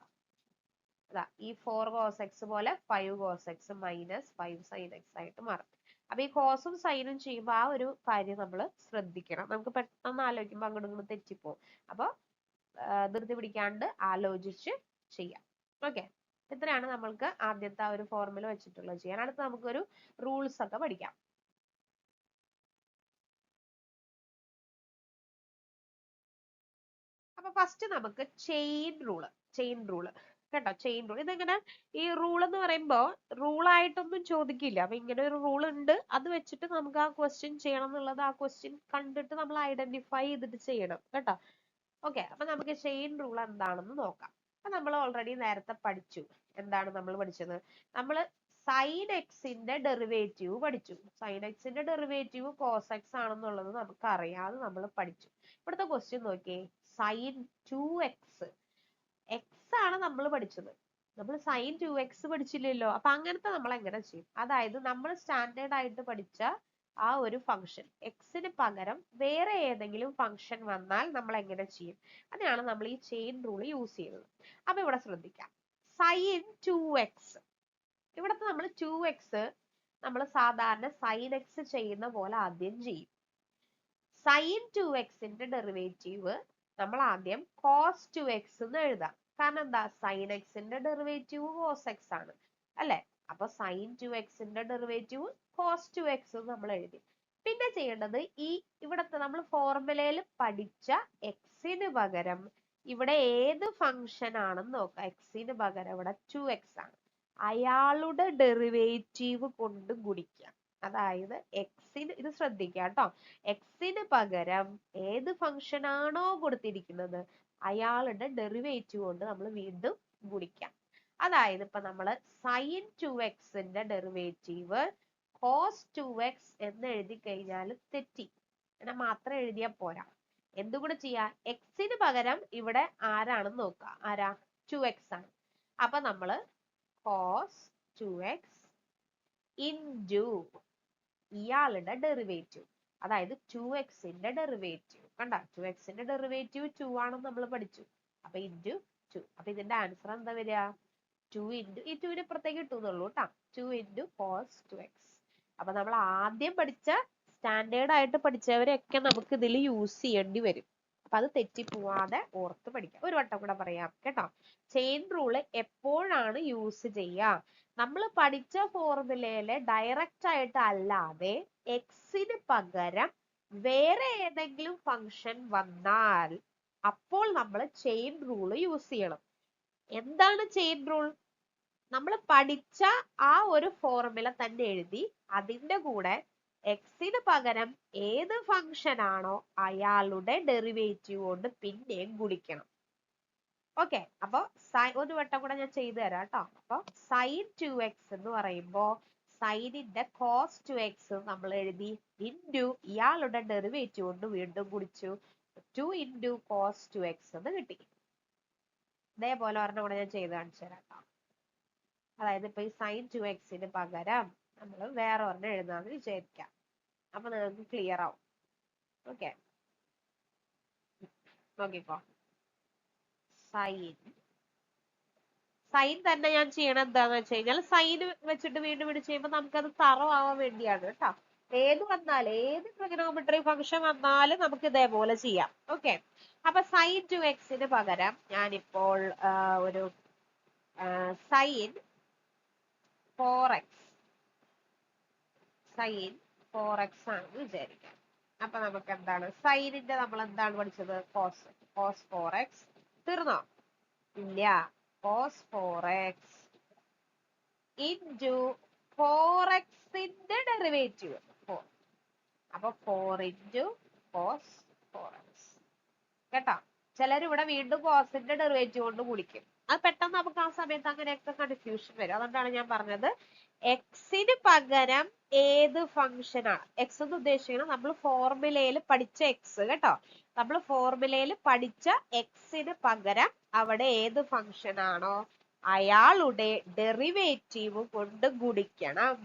അതാ ഈ 4 കോസ് എക്സ് പോലെ 5 cos x minus 5 sine x ആയിട്ട് മാറും. അപ്പൊ ഈ കോസും സൈനും ചെയ്യുമ്പോൾ ആ ഒരു കാര്യം നമ്മൾ ശ്രദ്ധിക്കണം. നമുക്ക് പെട്ടെന്ന് ആലോചിക്കുമ്പോൾ അങ്ങോട്ട് ഇങ്ങോട്ട് തെറ്റിപ്പോവും. അപ്പൊ ധൃതി പിടിക്കാണ്ട് ആലോചിച്ച് ചെയ്യാം. ഓക്കെ. ഇത്രയാണ് നമ്മൾക്ക് ആദ്യത്തെ ആ ഒരു ഫോർമുല വെച്ചിട്ടുള്ളത് ചെയ്യാൻ. അടുത്ത് നമുക്കൊരു റൂൾസ് ഒക്കെ പഠിക്കാം. അപ്പൊ ഫസ്റ്റ് നമുക്ക് ചെയിൻ റൂള് കേട്ടോ. ചെയിൻ റൂൾ ഇതെങ്ങനെ? ഈ റൂൾ എന്ന് പറയുമ്പോ റൂളായിട്ടൊന്നും ചോദിക്കില്ല. അപ്പൊ ഇങ്ങനെ ഒരു റൂൾ ഉണ്ട്, അത് വെച്ചിട്ട് നമുക്ക് ആ ക്വസ്റ്റ്യൻ ചെയ്യണം എന്നുള്ളത് ആ ക്വസ്റ്റ്യൻ കണ്ടിട്ട് നമ്മൾ ഐഡന്റിഫൈ ചെയ്തിട്ട് ചെയ്യണം കേട്ടോ. ഓക്കെ. അപ്പൊ നമുക്ക് ചെയിൻ റൂൾ എന്താണെന്ന് നോക്കാം. അപ്പൊ നമ്മൾ ഓൾറെഡി നേരത്തെ പഠിച്ചു. എന്താണ് നമ്മൾ പഠിച്ചത്? നമ്മൾ സൈൻ എക്സിന്റെ ഡെറിവേറ്റീവ് പഠിച്ചു. സൈൻ എക്സിന്റെ ഡെറിവേറ്റീവ് കോസ് എക്സ് ആണെന്നുള്ളത് നമുക്ക് അറിയാതെ നമ്മൾ പഠിച്ചു. ഇവിടുത്തെ ക്വസ്റ്റ്യൻ നോക്കിയേ, സൈൻ 2x. എക്സ് ആണ് നമ്മൾ പഠിച്ചത്. നമ്മൾ സൈൻ 2x പഠിച്ചില്ലല്ലോ. അപ്പൊ അങ്ങനത്തെ നമ്മൾ എങ്ങനെ ചെയ്യും? അതായത് നമ്മൾ സ്റ്റാൻഡേർഡ് ആയിട്ട് പഠിച്ച ആ ഒരു ഫംഗ്ഷൻ എക്സിന് പകരം വേറെ ഏതെങ്കിലും ഫംഗ്ഷൻ വന്നാൽ നമ്മൾ എങ്ങനെ ചെയ്യും? അതിനാണ് നമ്മൾ ഈ ചെയിൻ റൂൾ യൂസ് ചെയ്യുന്നത്. അപ്പൊ ഇവിടെ ശ്രദ്ധിക്കാം. Sign 2x. ഇവിടത്തെ നമ്മൾ 2x നമ്മൾ സാധാരണ സൈൻ എക്സ് ചെയ്യുന്ന പോലെ ആദ്യം ചെയ്യും. സൈൻ 2xന്റെ ഡെറിവേറ്റീവ് നമ്മൾ ആദ്യം cos 2x എന്ന് എഴുതാം. കാരണം എന്താ? സൈൻ എക്സിന്റെ ഡെറിവേറ്റീവ് കോസ് എക്സ് ആണ് അല്ലെ. അപ്പൊ സൈൻ 2xന്റെ ഡെറിവേറ്റീവ് കോസ് 2x നമ്മൾ എഴുതി. പിന്നെ ചെയ്യേണ്ടത് ഈ ഇവിടത്തെ നമ്മൾ ഫോർമുലയിൽ പഠിച്ച എക്സിന് പകരം ഇവിടെ ഏത് ഫംഗ്ഷൻ ആണെന്ന് നോക്കാം. എക്സിന് പകരം ഇവിടെ 2x ആണ്. അയാളുടെ ഡെറിവേറ്റീവ് കൊണ്ട് ഗുണിക്കാം. അതായത് എക്സിന്, ഇത് ശ്രദ്ധിക്കുക കേട്ടോ, എക്സിന് പകരം ഏത് ഫംഗ്ഷൻ ആണോ കൊടുത്തിരിക്കുന്നത് അയാളുടെ ഡെറിവേറ്റീവ് കൊണ്ട് നമ്മൾ വീണ്ടും ഗുണിക്കാം. അതായത് ഇപ്പൊ നമ്മള് sin 2x-ന്റെ ഡെറിവേറ്റീവ് cos 2x എന്ന് എഴുതി കഴിഞ്ഞാൽ തെറ്റി. അങ്ങനെ മാത്രം എഴുതിയാൽ പോരാ. എന്തും കൂടെ ചെയ്യാ, എക്സിന് പകരം ഇവിടെ ആരാണെന്ന് നോക്കുക. ആരാ? 2x ആണ്. അപ്പൊ നമ്മള് cos 2x into ഇയാളുടെ ഡെറിവേറ്റീവ്, അതായത് 2x-ന്റെ ഡെറിവേറ്റീവ്. കണ്ട, 2x-ന്റെ ഡെറിവേറ്റീവ് 2 ആണെന്ന് നമ്മൾ പഠിച്ചു. അപ്പൊ ഇൻറ്റു 2. അപ്പൊ ഇതിന്റെ ആൻസർ എന്താ വരിക? 2 ഇൻറ്റു, ഈ 2-ന് ഇപ്പുറത്തേക്ക് ഇട്ടുന്നുള്ളൂ കേട്ടോ, 2 ഇൻറ്റു cos 2x. അപ്പൊ നമ്മൾ ആദ്യം പഠിച്ച സ്റ്റാൻഡേർഡ് ആയിട്ട് പഠിച്ചവരെയൊക്കെ നമുക്ക് ഇതിൽ യൂസ് ചെയ്യേണ്ടി വരും. അപ്പൊ അത് തെറ്റിപ്പോവാതെ ഓർത്ത് പഠിക്കാം. ഒരു വട്ടം കൂടെ പറയാം കേട്ടോ. ചെയിൻ റൂള് എപ്പോഴാണ് യൂസ് ചെയ്യുക? നമ്മൾ പഠിച്ച ഫോർമുലയില് ഡയറക്റ്റ് ആയിട്ട് അല്ലാതെ എക്സിന് പകരം വേറെ ഏതെങ്കിലും ഫംഗ്ഷൻ വന്നാൽ അപ്പോൾ നമ്മൾ ചെയിൻ റൂള് യൂസ് ചെയ്യണം. എന്താണ് ചെയിൻ റൂൾ? നമ്മൾ പഠിച്ച ആ ഒരു ഫോർമുല തന്നെ എഴുതി അതിന്റെ കൂടെ എക്സിന് പകരം ഏത് ഫംഗ്ഷൻ ആണോ അയാളുടെ ഡെറിവേറ്റീവ് കൊണ്ട് പിന്നെയും ഗുണിക്കണം. ഓക്കെ, അപ്പൊ ഒരു വട്ടം കൂടെ ഞാൻ ചെയ്തു തരാം കേട്ടോ. അപ്പൊ sin 2x എന്ന് പറയുമ്പോ സൈനിന്റെ cos 2x നമ്മൾ എഴുതി, ഇൻറ്റു ഇയാളുടെ ഡെറിവേറ്റീവ് കൊണ്ട് വീണ്ടും ഗുണിച്ചു, 2 ഇൻറ്റു cos 2x എന്ന് കിട്ടി. ഇതേപോലെ ഒരെണ്ണം കൂടെ ഞാൻ ചെയ്ത് കാണിച്ചു തരാം കേട്ടോ. അതായത് ഇപ്പൊ ഈ sin 2x-ന് പകരം നമ്മൾ വേറെ ഒരെണ്ണം എഴുതാന്ന് വിചാരിക്കാം. അപ്പൊ നിങ്ങൾക്ക് ക്ലിയർ ആവും. ഓക്കെ, നോക്കിക്കോ. സൈൻ തന്നെ ഞാൻ ചെയ്യണം എന്താന്ന് വെച്ച് കഴിഞ്ഞാൽ സൈൻ വെച്ചിട്ട് വീണ്ടും വീണ്ടും ചെയ്യുമ്പോൾ നമുക്കത് തറവാവാൻ വേണ്ടിയാണ് കേട്ടോ. ഏത് വന്നാലും, ഏത് ട്രിഗണോമെട്രി ഫംഗ്ഷൻ വന്നാലും നമുക്ക് ഇതേപോലെ ചെയ്യാം. ഓക്കെ, അപ്പൊ sin 2x-ന് പകരം ഞാനിപ്പോൾ ഒരു sin 4x ആണെന്ന് വിചാരിക്കാം. അപ്പൊ നമുക്ക് എന്താണ് സൈനിന്റെ, നമ്മൾ എന്താണ് പഠിച്ചത്? cos 4x. തീർന്നോ? ഇല്ല. cos 4x into 4x-ന്റെ ഡെറിവേറ്റീവ് 4. അപ്പൊ 4 into cos 4x. കേട്ടോ, ചിലർ ഇവിടെ വീണ്ടും cos-ന്റെ ഡെറിവേറ്റീവ് കൊണ്ട് ഗുണിക്കും. അത് പെട്ടെന്ന് നമുക്ക് ആ സമയത്ത് അങ്ങനെയൊക്കെ കൺഫ്യൂഷൻ വരും. അതുകൊണ്ടാണ് ഞാൻ പറഞ്ഞത് എക്സിന് പകരം ഏത് ഫംഗ്ഷനാണ്, എക്സ് എന്ന് ഉദ്ദേശിക്കുന്നത് നമ്മൾ ഫോർമുലയിൽ പഠിച്ച എക്സ് കേട്ടോ. നമ്മൾ ഫോർമുലയിൽ പഠിച്ച എക്സിന് പകരം അവിടെ ഏത് ഫംഗ്ഷൻ ആണോ അയാളുടെ ഡെറിവേറ്റീവ് കൊണ്ട് ഗുണിക്കണം.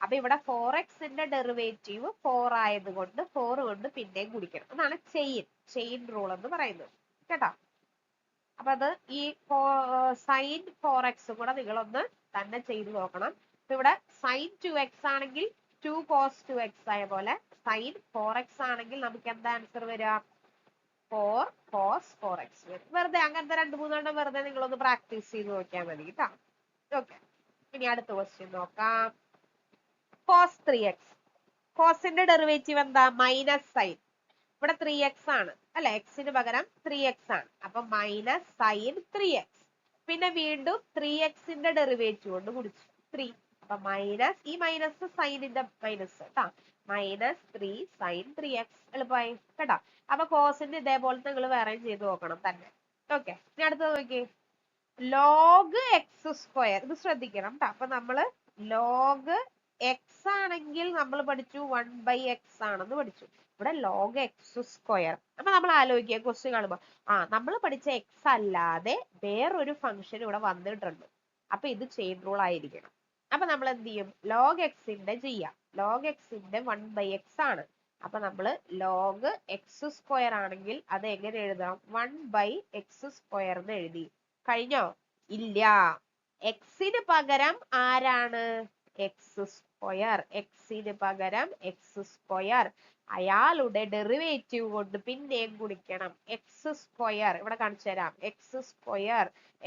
അപ്പൊ ഇവിടെ 4x-ന്റെ ഡെറിവേറ്റീവ് 4 ആയതുകൊണ്ട് 4 കൊണ്ട് പിന്നെയും ഗുണിക്കണം. അതാണ് ചെയിൻ റൂൾ എന്ന് പറയുന്നത് കേട്ടോ. അപ്പൊ അത് ഈ sin 4x കൂടെ നിങ്ങളൊന്ന് തന്നെ ചെയ്തു നോക്കണം. ഇപ്പൊ ഇവിടെ sin 2x ആണെങ്കിൽ 2 cos 2x ആയ പോലെ sin 4x ആണെങ്കിൽ നമുക്ക് എന്താ ആൻസർ വരിക? 4 cos 4x വരും. വെറുതെ അങ്ങനത്തെ 2-3 വെറുതെ നിങ്ങളൊന്ന് പ്രാക്ടീസ് ചെയ്ത് നോക്കിയാൽ മതി കേട്ടോ. ഓക്കെ, ഇനി അടുത്ത ക്വസ്റ്റ്യൻ നോക്കാം. cos 3x. cosന്റെ ഡെറിവേറ്റീവ് എന്താ? Minus sign. ഇവിടെ 3x ആണ് അല്ലെ, എക്സിന് പകരം 3x ആണ്. അപ്പൊ മൈനസ് സൈൻ 3x. പിന്നെ വീണ്ടും 3x-ന്റെ ഡെറിവേറ്റീവ് കൊണ്ട് ഗുണിച്ചു 3. അപ്പൊ മൈനസ്, ഈ മൈനസ് സൈനിന്റെ മൈനസ് കേട്ടോ, മൈനസ് 3 സൈൻ 3x. എളുപ്പമായി കേട്ടോ. അപ്പൊ കോസിന്റെ ഇതേപോലെ നിങ്ങൾ വേറെയും ചെയ്ത് നോക്കണം തന്നെ. ഓക്കെ, ഇനി അടുത്തത് നോക്കി, ലോഗ് എക്സ് സ്ക്വയർ. ഇത് ശ്രദ്ധിക്കണം കേട്ടോ. അപ്പൊ നമ്മള് ലോഗ് എക്സ് ആണെങ്കിൽ നമ്മൾ പഠിച്ചു 1/x ആണെന്ന് പഠിച്ചു. ഇവിടെ ലോഗ് എക്സ് സ്ക്വയർ. അപ്പൊ നമ്മൾ ആലോചിക്കുക ക്വസ്റ്റ്യൻ കാണുമ്പോ, നമ്മൾ പഠിച്ച എക്സ് അല്ലാതെ വേറൊരു ഫംഗ്ഷൻ ഇവിടെ വന്നിട്ടുണ്ട്. അപ്പൊ ഇത് ചെയിൻ റൂൾ ആയിരിക്കണം. അപ്പൊ നമ്മൾ എന്ത് ചെയ്യും? ലോഗ് എക്സിന്റെ ചെയ്യാം. ലോഗ് എക്സിന്റെ 1/x ആണ്. അപ്പൊ നമ്മള് ലോഗ് എക്സ് സ്ക്വയർ ആണെങ്കിൽ അത് എങ്ങനെ എഴുതാം? 1/x സ്ക്വയർ എന്ന് എഴുതി. കഴിഞ്ഞോ? ഇല്ല. എക്സിന് പകരം ആരാണ്? X square. എക്സിന് പകരം എക്സ് സ്ക്വയർ. അയാളുടെ ഡെറിവേറ്റീവ് കൊണ്ട് പിന്നെയും ഗുണിക്കണം. എക്സ് സ്ക്വയർ ഇവിടെ കാണിച്ചു തരാം.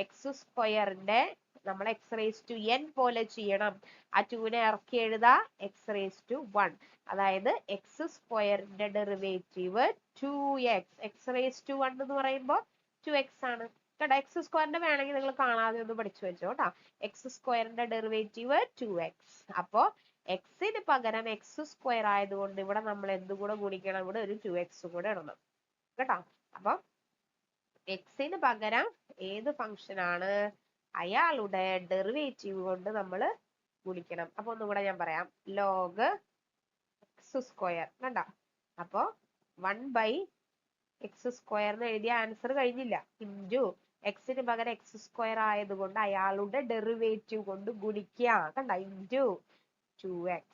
എക്സ് സ്ക്വയറിന്റെ നമ്മൾ x⁻n പോലെ ചെയ്യണം. ആ 2-നെ ഇറക്കി എഴുതാ x⁻1. അതായത് എക്സ് സ്ക്വയറിന്റെ ഡെറിവേറ്റീവ് 2x. x⁻1 എന്ന് പറയുമ്പോൾ 2x ആണ് കേട്ടോ. എക്സ് സ്ക്വയറിന്റെ വേണമെങ്കിൽ നിങ്ങൾ കാണാതെ ഒന്ന് പഠിച്ചു വെച്ചോ കേട്ടോ. എക്സ് സ്ക്വയറിന്റെ ഡെറിവേറ്റീവ് 2x. അപ്പോ എക്സിന് പകരം എക്സ് സ്ക്വയർ ആയതുകൊണ്ട് ഇവിടെ നമ്മൾ എന്തും കൂടെ ഗുണിക്കണം? ഇവിടെ ഒരു 2x കൂടെ ഇടണം കേട്ടോ. അപ്പൊ എക്സിന് പകരം ഏത് ഫംഗ്ഷൻ ആണ് അയാളുടെ ഡെറിവേറ്റീവ് കൊണ്ട് നമ്മൾ ഗുണിക്കണം. അപ്പൊ ഒന്നുകൂടെ ഞാൻ പറയാം. ലോഗ് എക്സ് സ്ക്വയർ കണ്ട. അപ്പൊ 1/x² എന്ന് എഴുതിയ ആൻസർ കഴിഞ്ഞില്ല. ഇൻറ്റു എക്സിന് പകരം x² ആയതുകൊണ്ട് അയാളുടെ ഡെറിവേറ്റീവ് കൊണ്ട് ഗുണിക്കുക കണ്ട. Into 2x.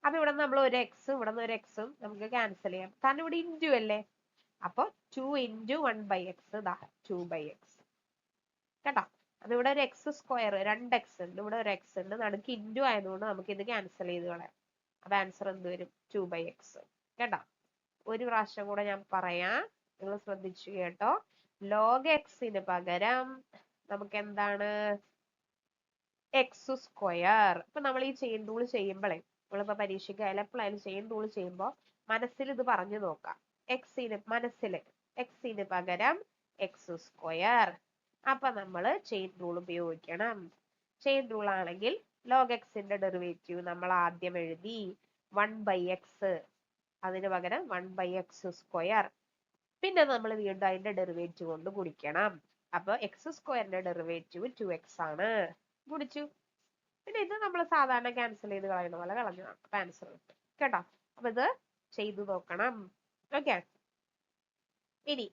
അപ്പൊ ഇവിടെ നമ്മൾ ഒരു എക്സും ഇവിടെ നിന്ന് ഒരു എക്സും നമുക്ക് ക്യാൻസൽ ചെയ്യാം, കാരണം ഇവിടെ ഇൻറ്റു അല്ലേ. അപ്പൊ 2 × 1/x 2/x കേട്ടോ. അപ്പൊ ഇവിടെ ഒരു x², 2x ഉണ്ട്, ഇവിടെ ഒരു x ഉണ്ട്, നടുക്ക് ഇൻറ്റു ആയതുകൊണ്ട് നമുക്ക് ഇത് ക്യാൻസൽ ചെയ്ത് കളയാം. അപ്പൊ ആൻസർ എന്ത് വരും? 2/x കേട്ടോ. ഒരു പ്രാവശ്യം കൂടെ ഞാൻ പറയാം, നിങ്ങൾ ശ്രദ്ധിച്ചു കേട്ടോ. ലോഗ് എക്സിന് പകരം നമുക്ക് എന്താണ്? x². ഇപ്പൊ നമ്മൾ ഈ ചെയിൻ റൂൾ ചെയ്യുമ്പോഴേ, നമ്മളിപ്പോ പരീക്ഷയ്ക്ക് എപ്പോഴായാലും ചെയിൻ റൂൾ ചെയ്യുമ്പോൾ മനസ്സിൽ ഇത് പറഞ്ഞു നോക്കാം. എക്സിന് പകരം x². അപ്പൊ നമ്മൾ ചെയിൻ റൂൾ ഉപയോഗിക്കണം. ചെയിൻ റൂൾ ആണെങ്കിൽ ലോഗ് എക്സിന്റെ ഡെറിവേറ്റീവ് നമ്മൾ ആദ്യം എഴുതി 1/x, അതിന് പകരം 1/x². പിന്നെ നമ്മൾ വീണ്ടും അതിന്റെ ഡെറിവേറ്റീവ് കൊണ്ട് ഗുണിക്കണം. അപ്പൊ x² ഡെറിവേറ്റീവ് 2x ആണ്. ഗുണിച്ചു. പിന്നെ ഇത് നമ്മൾ സാധാരണ ക്യാൻസൽ ചെയ്ത് കളയുന്ന പോലെ കളഞ്ഞു ആൻസർ കിട്ടും കേട്ടോ. അപ്പൊ ഇത് ചെയ്തു നോക്കണം. ഓക്കെ. ഇനി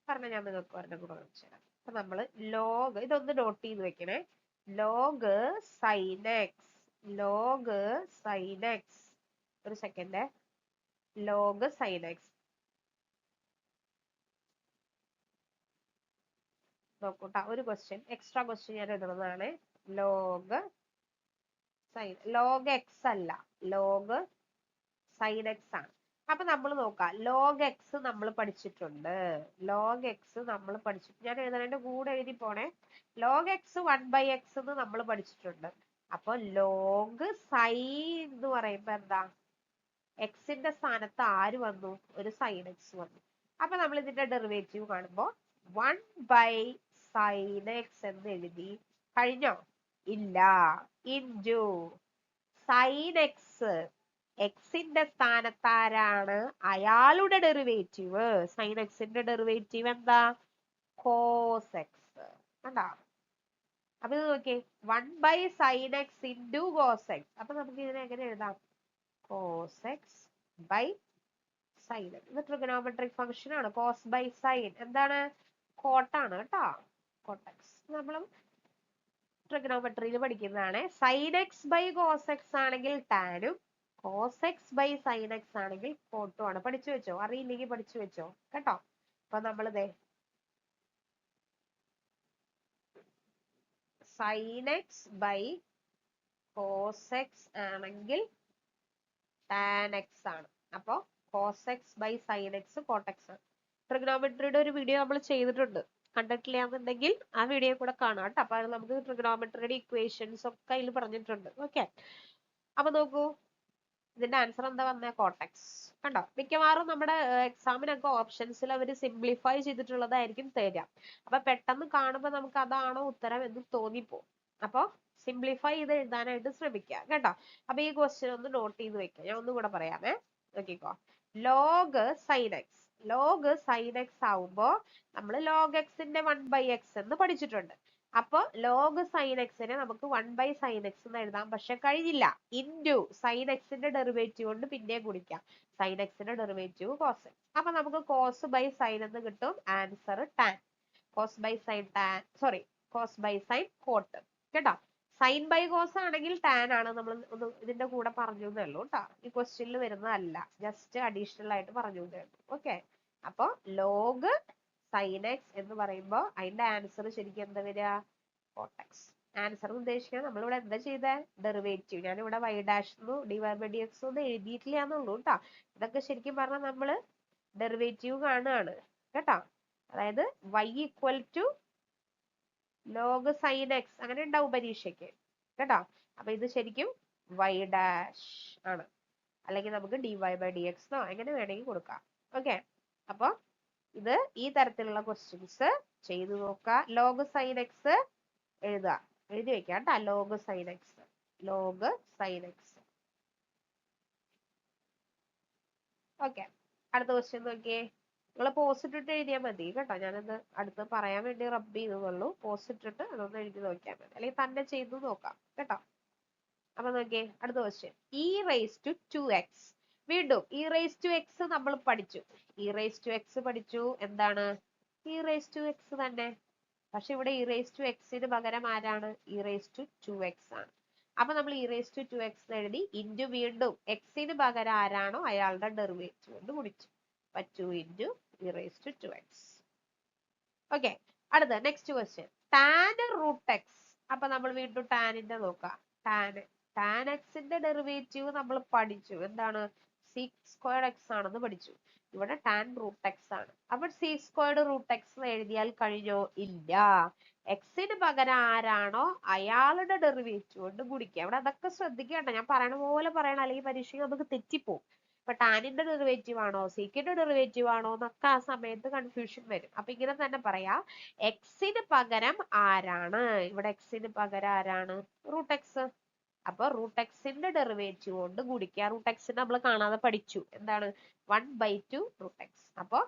പറഞ്ഞ ഞാൻ നിങ്ങൾക്ക് ഒരെണ്ണം കൂടെ കാണിച്ചു തരാം. അപ്പൊ നമ്മള് ലോഗ്, ഇതൊന്ന് നോട്ട് ചെയ്ത് വെക്കണേ. Log sine X, log sine X, ഒരു സെക്കൻഡ്, ലോഗ് സൈൻ എക്സ് നോക്കൂട്ടാ. ഒരു ക്വസ്റ്റ്യൻ, എക്സ്ട്രാ ക്വസ്റ്റ്യൻ ഞാൻ എഴുതുന്നതാണ്. ലോഗ് സൈൻ, ലോഗ് എക്സ് അല്ല, ലോഗ് സൈൻ എക്സ് ആണ്. അപ്പൊ നമ്മൾ നോക്കാം. ലോഗ് എക്സ് നമ്മൾ പഠിച്ചിട്ടുണ്ട്. ലോഗ് എക്സ് നമ്മൾ പഠിച്ചിട്ടുണ്ട്. ഞാൻ എഴുതുന്നതിന്റെ കൂടെ എഴുതി പോണേ. ലോഗ് എക്സ് 1/x എന്ന് നമ്മൾ പഠിച്ചിട്ടുണ്ട്. അപ്പൊ ലോഗ് സൈൻ എന്ന് പറയുമ്പോ എന്താ? എക്സിന്റെ സ്ഥാനത്ത് ആര് വന്നു? ഒരു സൈൻ എക്സ് വന്നു. അപ്പൊ നമ്മൾ ഇതിന്റെ ഡെറിവേറ്റീവ് കാണുമ്പോ 1/sin x എന്ന് എഴുതി. കഴിഞ്ഞോ? ഇല്ല. ഇൻറ്റു സൈൻ എക്സ്, എക്സിന്റെ സ്ഥാനത്ത് ആരാണ്? അയാളുടെ ഡെറിവേറ്റീവ്. സൈൻ എക്സിന്റെ ഡെറിവേറ്റീവ് എന്താ? Cos x. കണ്ടാ? അപ്പൊ ഇത് നോക്കിയേ, 1/sin x into cos X. അപ്പൊ നമുക്ക് ഇതിനെ എങ്ങനെ എഴുതാം? Cos x by sine. ഇത് ട്രിഗണോമെട്രിക് ഫംഗ്ഷൻ ആണ്. കോസ് ബൈ സൈൻ എന്താണ്? കോട്ടാണ് കേട്ടോ. കോട്ടെക്സ് നമ്മൾ ട്രിഗണോമെട്രിയിൽ പഠിക്കുന്നതാണ്. Sine x by cos x ആണെങ്കിൽ ടാനും, cos x by sine x ആണെങ്കിൽ കോട്ടും ആണ്. പഠിച്ചു വെച്ചോ, അറിയില്ലെങ്കിൽ പഠിച്ചു വെച്ചോ കേട്ടോ. അപ്പൊ നമ്മളിതേ sine x by cos x ആണെങ്കിൽ ടാൻ എക്സ് ആണ്. അപ്പൊ cos x by sine x cot x ആണ്. ട്രിഗണോമെട്രിയുടെ ഒരു വീഡിയോ നമ്മൾ ചെയ്തിട്ടുണ്ട്. കണ്ടിട്ടില്ല എന്നുണ്ടെങ്കിൽ ആ വീഡിയോ കൂടെ കാണാം കേട്ടോ. അപ്പൊ നമുക്ക് ട്രിഗണോമെട്രിയുടെ ഇക്വേഷൻസ് ഒക്കെ അതിൽ പറഞ്ഞിട്ടുണ്ട്. ഓക്കെ. അപ്പൊ നോക്കൂ, ഇതിന്റെ ആൻസർ എന്താ വന്നേ? കോട്ടെക്സ്. കണ്ടോ? മിക്കവാറും നമ്മുടെ എക്സാമിനൊക്കെ ഓപ്ഷൻസിൽ അവർ സിംപ്ലിഫൈ ചെയ്തിട്ടുള്ളതായിരിക്കും തരിക. അപ്പൊ പെട്ടെന്ന് കാണുമ്പോൾ നമുക്ക് അതാണോ ഉത്തരം എന്ന് തോന്നിപ്പോ. അപ്പൊ സിംപ്ലിഫൈ ചെയ്ത് എഴുതാനായിട്ട് ശ്രമിക്കുക കേട്ടോ. അപ്പൊ ഈ ക്വസ്റ്റ്യൻ ഒന്ന് നോട്ട് ചെയ്ത് വെക്കുക. ഞാൻ ഒന്നും കൂടെ പറയാമേ, നോക്കിക്കോ. Log sine X, log sine X ആവുമ്പോ നമ്മൾ ലോഗ് എക്സിന്റെ 1/x എന്ന് പഠിച്ചിട്ടുണ്ട്. അപ്പൊ ലോഗ് സൈൻ എക്സിനെ നമുക്ക് 1/sin x എന്ന് എഴുതാം. പക്ഷെ കഴിഞ്ഞില്ല. ഇൻറ്റു സൈൻ എക്സിന്റെ ഡെറിവേറ്റീവ് കൊണ്ട് പിന്നെ ഗുണിക്കാം. സൈൻ എക്സിന്റെ ഡെറിവേറ്റീവ് കോസ് എക്സ്. അപ്പൊ നമുക്ക് കോസ് ബൈ സൈൻ എന്ന് കിട്ടും. Answer tan. Cos by sine tan, sorry, cos by sine cot കേട്ടോ. സൈൻ ബൈ കോസ് ആണെങ്കിൽ ടാൻ ആണ്. നമ്മൾ ഒന്ന് ഇതിന്റെ കൂടെ പറഞ്ഞു എന്നേ ഉള്ളൂ കേട്ടോ. ഈ ക്വസ്റ്റ്യനിൽ വരുന്നതല്ല, ജസ്റ്റ് അഡീഷണൽ ആയിട്ട് പറഞ്ഞു എന്നേ ഉള്ളൂ. ഓക്കെ. അപ്പൊ ലോഗ് സൈൻ എക്സ് എന്ന് പറയുമ്പോ അതിന്റെ ആൻസർ ശരിക്കും എന്താ വരിക? കോട്ടെക്സ്. ആൻസർ ഉദ്ദേശിക്കാൻ നമ്മളിവിടെ എന്താ ചെയ്തേ? ഡെറിവേറ്റീവ്. ഞാനിവിടെ y ഡാഷ് dydx ഒന്നും എഴുതിയിട്ടില്ല എന്നുള്ളൂ കേട്ടോ. ഇതൊക്കെ ശരിക്കും പറഞ്ഞാൽ നമ്മള് ഡെറിവേറ്റീവ് കാണുകയാണ് കേട്ടോ. അതായത് y equal to log sine x അങ്ങനെ ഉണ്ടാവും പരീക്ഷയ്ക്ക് കേട്ടോ. അപ്പൊ ഇത് ശരിക്കും y ഡാഷ് ആണ്. അല്ലെങ്കിൽ നമുക്ക് dy/dx എന്നോ എങ്ങനെ വേണമെങ്കിൽ കൊടുക്കാം. ഓക്കെ. അപ്പൊ ഇത് ഈ തരത്തിലുള്ള ക്വസ്റ്റ്യൻസ് ചെയ്തു നോക്കുക. ലോഗ് സൈൻ എക്സ് എഴുതുക, എഴുതി വെക്കാം കേട്ടോ. Log sine X, log sine X. Okay. അടുത്ത ക്വസ്റ്റ്യൻ നോക്കിയേ. നിങ്ങൾ പോസ്റ്റ് ഇട്ടിട്ട് എഴുതിയാൽ മതി കേട്ടോ. ഞാനത് അടുത്ത് പറയാൻ വേണ്ടി റബ്ബ് ചെയ്തതുള്ളൂ. പോസ്റ്റ് ഇട്ടിട്ട് അതൊന്ന് എഴുതി നോക്കിയാൽ മതി, അല്ലെങ്കിൽ തന്നെ ചെയ്തു നോക്കാം കേട്ടോ. അപ്പൊ നോക്കിയേ അടുത്ത question. E raise to 2x. വീണ്ടും ഇ റേസ് ടു എക്സ് നമ്മൾ പഠിച്ചു. ഇ റേസ് ടു എക്സ് പഠിച്ചു. എന്താണ് ഇ റേസ് ടു എക്സ് തന്നെ. പക്ഷെ ഇവിടെ ഇ റേസ് ടു എക്സിന് പകരം ആരാണ്? ഇ റേസ് ടു 2x ആണ്. അപ്പൊ നമ്മൾ ഇ റേസ് ടു 2x എഴുതി. ഇൻറ്റു വീണ്ടും എക്സിന് പകരം ആരാണോ അയാളുടെ ഡെറിവേറ്റീവ് കൊണ്ട് ഗുണിച്ചു. അപ്പൊ 2 into e raise to 2x. Okay, അടുത്ത next question. Tan root x. അപ്പൊ നമ്മൾ വീണ്ടും ടാനിന്റെ നോക്കാം. ടാൻ എക്സിന്റെ ഡെറിവേറ്റീവ് നമ്മൾ പഠിച്ചു. എന്താണ്? സീക് സ്ക്വയർഡ് എക്സ് ആണെന്ന് പഠിച്ചു. ഇവിടെ ടാൻ റൂട്ട് എക്സ് ആണ്. അപ്പൊ സീക് സ്ക്വയർഡ് റൂട്ട് എക്സ് എഴുതിയാൽ കഴിഞ്ഞോ? ഇല്ല. എക്സിന് പകരം ആരാണോ അയാളുടെ ഡെറിവേറ്റീവ് കൊണ്ട് ഗുണിക്കുക. അവിടെ അതൊക്കെ ശ്രദ്ധിക്കേണ്ട, ഞാൻ പറയണ പോലെ പറയണം, അല്ലെങ്കിൽ പരീക്ഷയ്ക്ക് നമുക്ക് തെറ്റിപ്പോവും. ഇപ്പൊ ടാനിന്റെ ഡെറിവേറ്റീവ് ആണോ സീക്കിന്റെ ഡെറിവേറ്റീവ് ആണോ എന്നൊക്കെ ആ സമയത്ത് കൺഫ്യൂഷൻ വരും. അപ്പൊ ഇങ്ങനെ തന്നെ പറയാം, എക്സിന് പകരം ആരാണ്? ഇവിടെ എക്സിന് പകരം ആരാണ്? Root x. അപ്പൊ റൂട്ട് എക്സിന്റെ ഡെറിവേറ്റീവ് കൊണ്ട് ഗുണിക്കുക. റൂട്ട് എക്സിന് നമ്മൾ കാണാതെ പഠിച്ചു. എന്താണ്? 1/2 റൂട്ട് എക്സ്. അപ്പൊ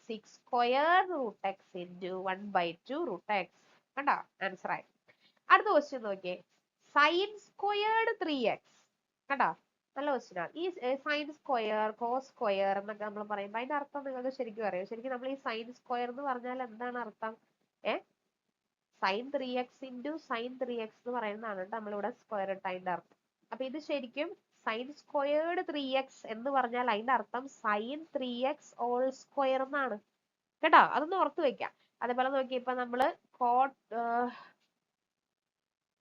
6 square root x into 1/2 root x. കണ്ടോ? ആൻസർ ആയി. അടുത്ത ക്വസ്റ്റ്യൻ നോക്കിയേ. Sine squared 3x. കണ്ടോ? നല്ല ക്വസ്റ്റ്യൻ ആണ്. ഈ സൈൻ സ്ക്വയർ കോസ് സ്ക്വയർ എന്നൊക്കെ നമ്മൾ പറയുമ്പോൾ അതിന്റെ അർത്ഥം നിങ്ങൾക്ക് ശരിക്കും അറിയാം. ശരിക്കും നമ്മൾ ഈ സൈൻ സ്ക്വയർ എന്ന് പറഞ്ഞാൽ എന്താണ് അർത്ഥം? Sign 3x into sine 3x എന്ന് പറയുന്നതാണ് കേട്ടോ നമ്മളിവിടെ സ്ക്വയർ ഇട്ട അതിന്റെ അർത്ഥം. അപ്പൊ ഇത് ശരിക്കും സൈൻ സ്ക്വയേർഡ് 3x എന്ന് പറഞ്ഞാൽ അതിന്റെ അർത്ഥം സൈൻ 3x ഓൾ സ്ക്വയർ എന്നാണ് കേട്ടോ. അതൊന്ന് ഓർത്ത് വെക്കാം. അതേപോലെ നോക്കി, ഇപ്പൊ നമ്മള്